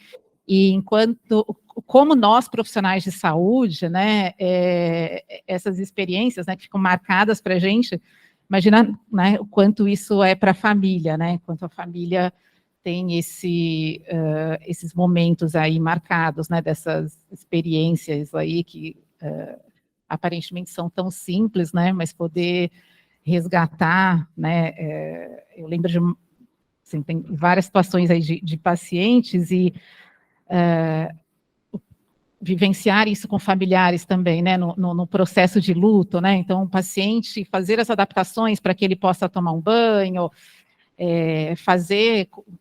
E como nós, profissionais de saúde, né, essas experiências, né, que ficam marcadas para a gente, imagina, né, o quanto isso é para a família, né, quanto a família tem esses momentos aí marcados, né, dessas experiências aí que aparentemente são tão simples, né, mas poder resgatar, né, eu lembro de, assim, tem várias situações aí de pacientes e vivenciar isso com familiares também, né, no processo de luto, né, então o paciente fazer as adaptações para que ele possa tomar um banho,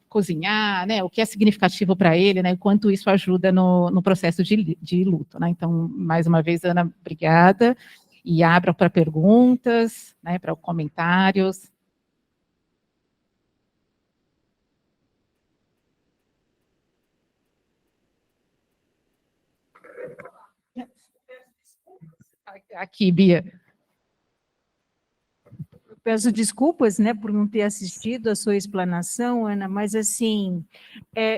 cozinhar, né, o que é significativo para ele, né, quanto isso ajuda no processo de luto, né, então, mais uma vez, Ana, obrigada, e abra para perguntas, né, para comentários. Aqui, Bia. Peço desculpas, né, por não ter assistido a sua explanação, Ana, mas, assim,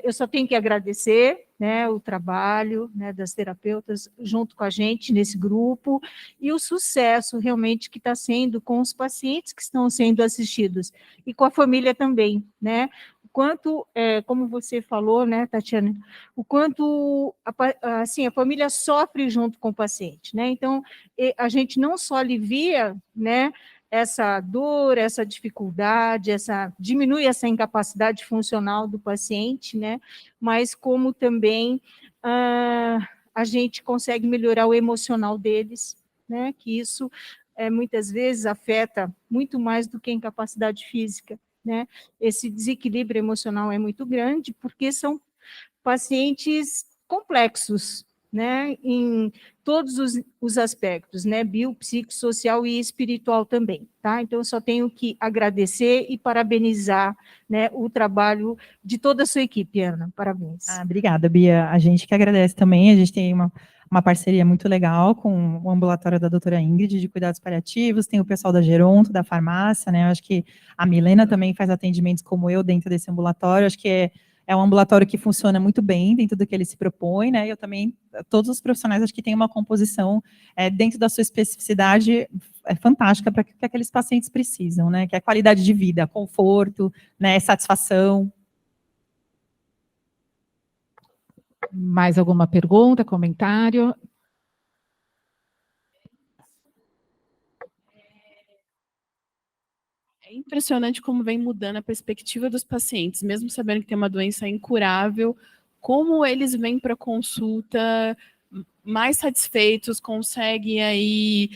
eu só tenho que agradecer, né, o trabalho, né, das terapeutas junto com a gente nesse grupo e o sucesso, realmente, que está sendo com os pacientes que estão sendo assistidos e com a família também, né, o quanto, como você falou, né, Tatiana, o quanto, assim, a família sofre junto com o paciente, né, então, a gente não só alivia, né, essa dor, essa dificuldade, diminui essa incapacidade funcional do paciente, né? Mas como também a gente consegue melhorar o emocional deles, né? Que isso muitas vezes afeta muito mais do que a incapacidade física, né? Esse desequilíbrio emocional é muito grande porque são pacientes complexos, né, em todos os aspectos, né, biopsicossocial e espiritual também, tá? Então, eu só tenho que agradecer e parabenizar, né, o trabalho de toda a sua equipe, Ana, parabéns. Obrigada, Bia, a gente que agradece também, a gente tem uma parceria muito legal com o ambulatório da doutora Ingrid, de cuidados paliativos, tem o pessoal da Geronto, da farmácia, né, eu acho que a Milena também faz atendimentos como eu dentro desse ambulatório, acho que é um ambulatório que funciona muito bem dentro do que ele se propõe, né? Eu também, todos os profissionais, acho que tem uma composição dentro da sua especificidade fantástica para que aqueles pacientes precisam, né? Que é qualidade de vida, conforto, né? Satisfação. Mais alguma pergunta, comentário? É impressionante como vem mudando a perspectiva dos pacientes, mesmo sabendo que tem uma doença incurável, como eles vêm para a consulta mais satisfeitos, conseguem aí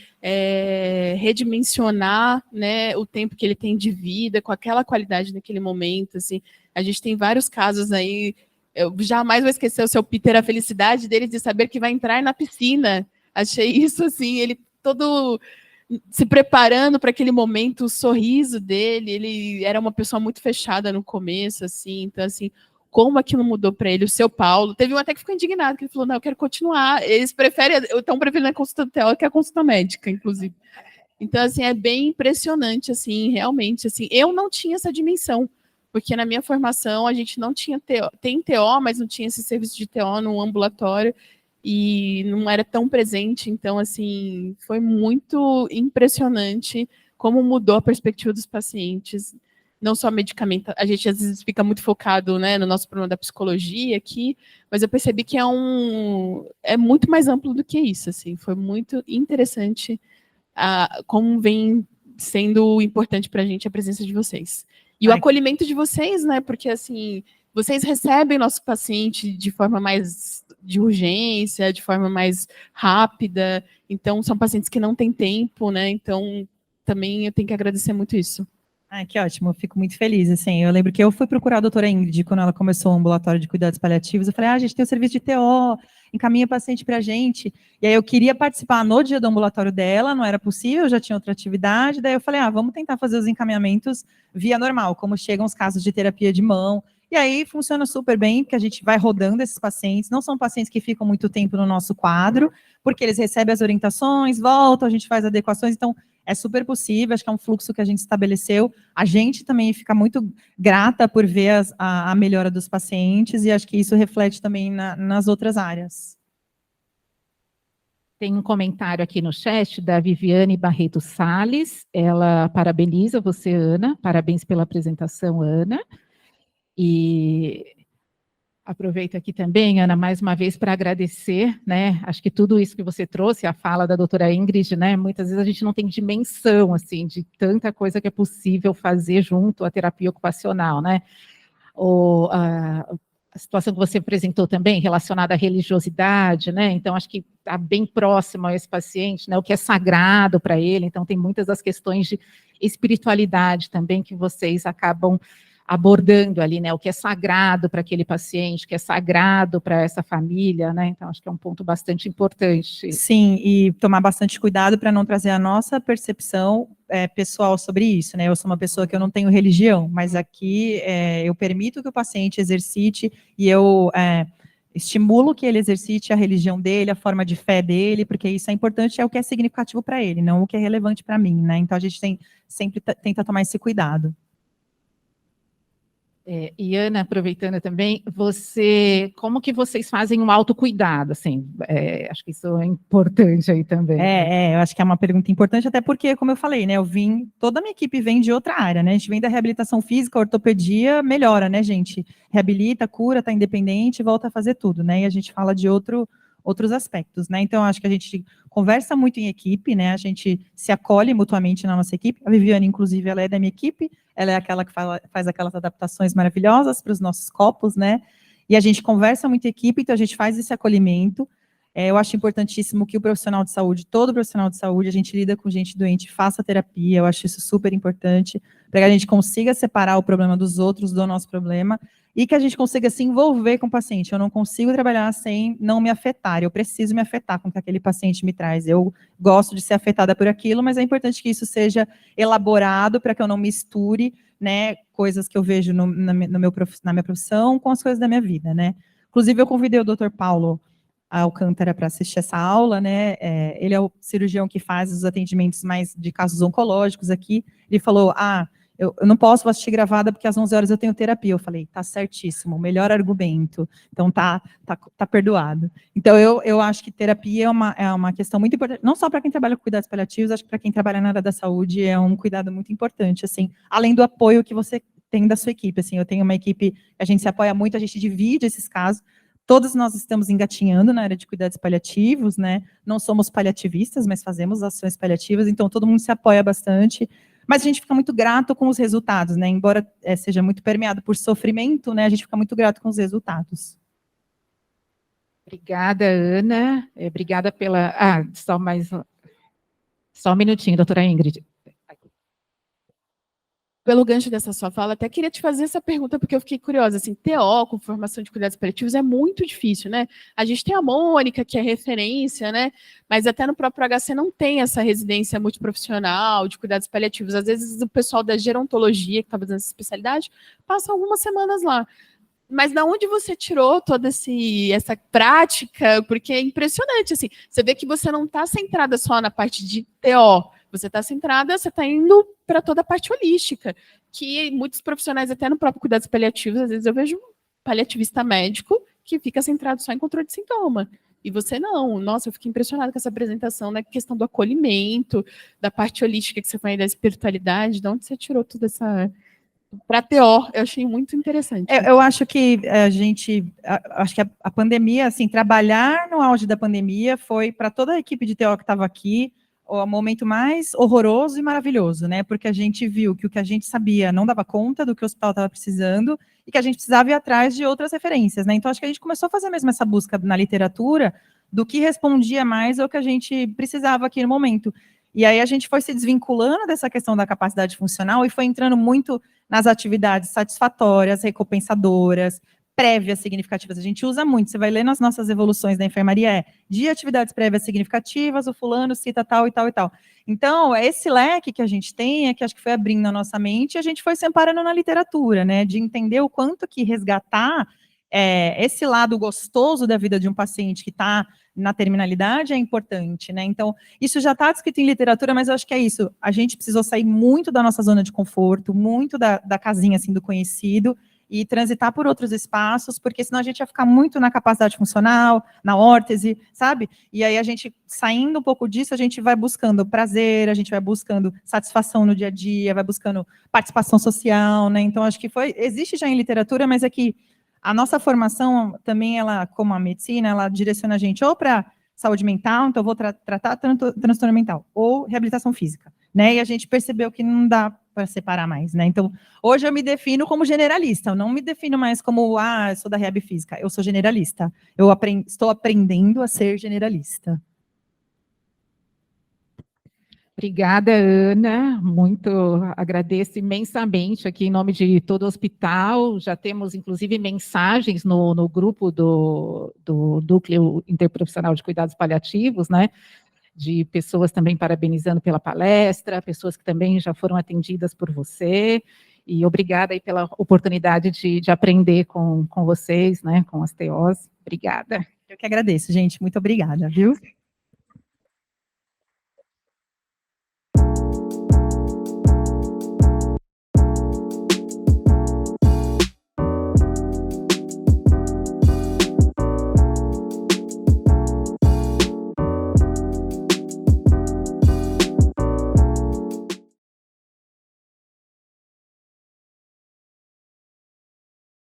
redimensionar, né, o tempo que ele tem de vida, com aquela qualidade naquele momento, assim. A gente tem vários casos aí, eu jamais vou esquecer o seu Peter, a felicidade dele de saber que vai entrar na piscina. Achei isso, assim, ele todo se preparando para aquele momento, o sorriso dele, ele era uma pessoa muito fechada no começo, assim, então, assim, como aquilo mudou para ele, o seu Paulo, teve um até que ficou indignado, que ele falou, não, eu quero continuar, eles estão preferindo a consulta teórica que a consulta médica, inclusive. Então, assim, é bem impressionante, assim, realmente, assim, eu não tinha essa dimensão, porque na minha formação a gente não tinha TO, tem TO, mas não tinha esse serviço de TO no ambulatório, e não era tão presente, então, assim, foi muito impressionante como mudou a perspectiva dos pacientes, não só medicamento, a gente às vezes fica muito focado, né, no nosso problema da psicologia aqui, mas eu percebi que é muito mais amplo do que isso, assim, foi muito interessante como vem sendo importante para a gente a presença de vocês. E o acolhimento de vocês, né, porque, assim, vocês recebem nosso paciente de forma mais de urgência, de forma mais rápida, então são pacientes que não têm tempo, né, então também eu tenho que agradecer muito isso. Que ótimo, eu fico muito feliz, assim, eu lembro que eu fui procurar a doutora Ingrid quando ela começou o ambulatório de cuidados paliativos, eu falei, a gente tem o serviço de TO, encaminha o paciente para a gente. E aí eu queria participar no dia do ambulatório dela, não era possível, já tinha outra atividade, daí eu falei, vamos tentar fazer os encaminhamentos via normal, como chegam os casos de terapia de mão. E aí funciona super bem, porque a gente vai rodando esses pacientes, não são pacientes que ficam muito tempo no nosso quadro, porque eles recebem as orientações, voltam, a gente faz adequações, então é super possível, acho que é um fluxo que a gente estabeleceu. A gente também fica muito grata por ver a melhora dos pacientes, e acho que isso reflete também nas outras áreas. Tem um comentário aqui no chat da Viviane Barreto Salles, ela parabeniza você, Ana, parabéns pela apresentação, Ana. E aproveito aqui também, Ana, mais uma vez para agradecer, né? Acho que tudo isso que você trouxe, a fala da doutora Ingrid, né? Muitas vezes a gente não tem dimensão, assim, de tanta coisa que é possível fazer junto à terapia ocupacional, né? A situação que você apresentou também, relacionada à religiosidade, né? Então, acho que está bem próximo a esse paciente, né? O que é sagrado para ele. Então, tem muitas das questões de espiritualidade também que vocês acabam abordando ali, né, o que é sagrado para aquele paciente, o que é sagrado para essa família, né, então acho que é um ponto bastante importante. Sim, e tomar bastante cuidado para não trazer a nossa percepção pessoal sobre isso, né, eu sou uma pessoa que eu não tenho religião, mas aqui eu permito que o paciente exercite e eu estimulo que ele exercite a religião dele, a forma de fé dele, porque isso é importante, é o que é significativo para ele, não o que é relevante para mim, né, então a gente sempre tenta tomar esse cuidado. E Ana, aproveitando também, como que vocês fazem um autocuidado, assim, acho que isso é importante aí também. Eu acho que é uma pergunta importante, até porque, como eu falei, né, toda a minha equipe vem de outra área, né, a gente vem da reabilitação física, ortopedia, melhora, né, gente, reabilita, cura, tá independente, volta a fazer tudo, né, e a gente fala de outros aspectos, né, então acho que a gente conversa muito em equipe, né, a gente se acolhe mutuamente na nossa equipe, a Viviane, inclusive, ela é da minha equipe, ela é aquela que faz aquelas adaptações maravilhosas para os nossos copos, né, e a gente conversa muito em equipe, então a gente faz esse acolhimento. Eu acho importantíssimo que o profissional de saúde, todo profissional de saúde, a gente lida com gente doente, faça terapia, eu acho isso super importante, para que a gente consiga separar o problema dos outros do nosso problema, e que a gente consiga se envolver com o paciente. Eu não consigo trabalhar sem não me afetar, eu preciso me afetar com o que aquele paciente me traz. Eu gosto de ser afetada por aquilo, mas é importante que isso seja elaborado para que eu não misture, né, coisas que eu vejo na minha profissão com as coisas da minha vida, né. Inclusive, eu convidei o Dr. Paulo Alcântara para assistir essa aula, né, ele é o cirurgião que faz os atendimentos mais de casos oncológicos aqui, ele falou, eu não posso assistir gravada porque às 11 horas eu tenho terapia. Eu falei, tá certíssimo, melhor argumento. Então tá perdoado. Então eu acho que terapia é uma questão muito importante, não só para quem trabalha com cuidados paliativos, acho que para quem trabalha na área da saúde é um cuidado muito importante, assim, além do apoio que você tem da sua equipe, assim, eu tenho uma equipe que a gente se apoia muito, a gente divide esses casos, todos nós estamos engatinhando na área de cuidados paliativos, né, não somos paliativistas, mas fazemos ações paliativas, então todo mundo se apoia bastante, mas a gente fica muito grato com os resultados, né? Embora seja muito permeado por sofrimento, né? A gente fica muito grato com os resultados. Obrigada, Ana. Obrigada pela... Só um minutinho, doutora Ingrid. Pelo gancho dessa sua fala, até queria te fazer essa pergunta, porque eu fiquei curiosa, assim, TO, com formação de cuidados paliativos, é muito difícil, né? A gente tem a Mônica, que é referência, né? Mas até no próprio HC não tem essa residência multiprofissional de cuidados paliativos. Às vezes o pessoal da gerontologia, que está fazendo essa especialidade, passa algumas semanas lá. Mas da onde você tirou toda essa prática? Porque é impressionante, assim, você vê que você não está centrada só na parte de TO, você está centrada, você está indo para toda a parte holística, que muitos profissionais, até no próprio cuidados paliativos, às vezes eu vejo um paliativista médico que fica centrado só em controle de sintoma. E você não. Nossa, eu fiquei impressionada com essa apresentação, na questão do acolhimento, da parte holística que você foi, da espiritualidade, de onde você tirou toda essa... Para TO, eu achei muito interessante. Eu acho que acho que a pandemia, assim, trabalhar no auge da pandemia foi, para toda a equipe de TO que estava aqui, o momento mais horroroso e maravilhoso, né, porque a gente viu que o que a gente sabia não dava conta do que o hospital estava precisando e que a gente precisava ir atrás de outras referências, né, então acho que a gente começou a fazer mesmo essa busca na literatura do que respondia mais ao que a gente precisava aqui no momento. E aí a gente foi se desvinculando dessa questão da capacidade funcional e foi entrando muito nas atividades satisfatórias, recompensadoras, prévias significativas. A gente usa muito, você vai ler nas nossas evoluções da enfermaria, de atividades prévias significativas, o fulano cita tal e tal e tal. Então, esse leque que a gente tem, que acho que foi abrindo na nossa mente, a gente foi se amparando na literatura, né, de entender o quanto que resgatar esse lado gostoso da vida de um paciente que está na terminalidade é importante, né? Então, isso já está descrito em literatura, mas eu acho que é isso. A gente precisou sair muito da nossa zona de conforto, muito da casinha, assim, do conhecido, e transitar por outros espaços, porque senão a gente ia ficar muito na capacidade funcional, na órtese, sabe? E aí a gente, saindo um pouco disso, a gente vai buscando prazer, a gente vai buscando satisfação no dia a dia, vai buscando participação social, né? Então, acho que existe já em literatura, mas é que a nossa formação também, ela, como a medicina, ela direciona a gente ou para saúde mental, então eu vou tratar transtorno mental, ou reabilitação física, né? E a gente percebeu que não dá para separar mais, né? Então, hoje eu me defino como generalista, eu não me defino mais como, eu sou da reab física, eu sou generalista. Eu estou aprendendo a ser generalista. Obrigada, Ana, muito agradeço imensamente aqui em nome de todo o hospital, já temos inclusive mensagens no grupo do Núcleo Interprofissional de Cuidados Paliativos, né, de pessoas também parabenizando pela palestra, pessoas que também já foram atendidas por você, e obrigada aí pela oportunidade de aprender com vocês, né, com as TOs, obrigada. Eu que agradeço, gente, muito obrigada, viu?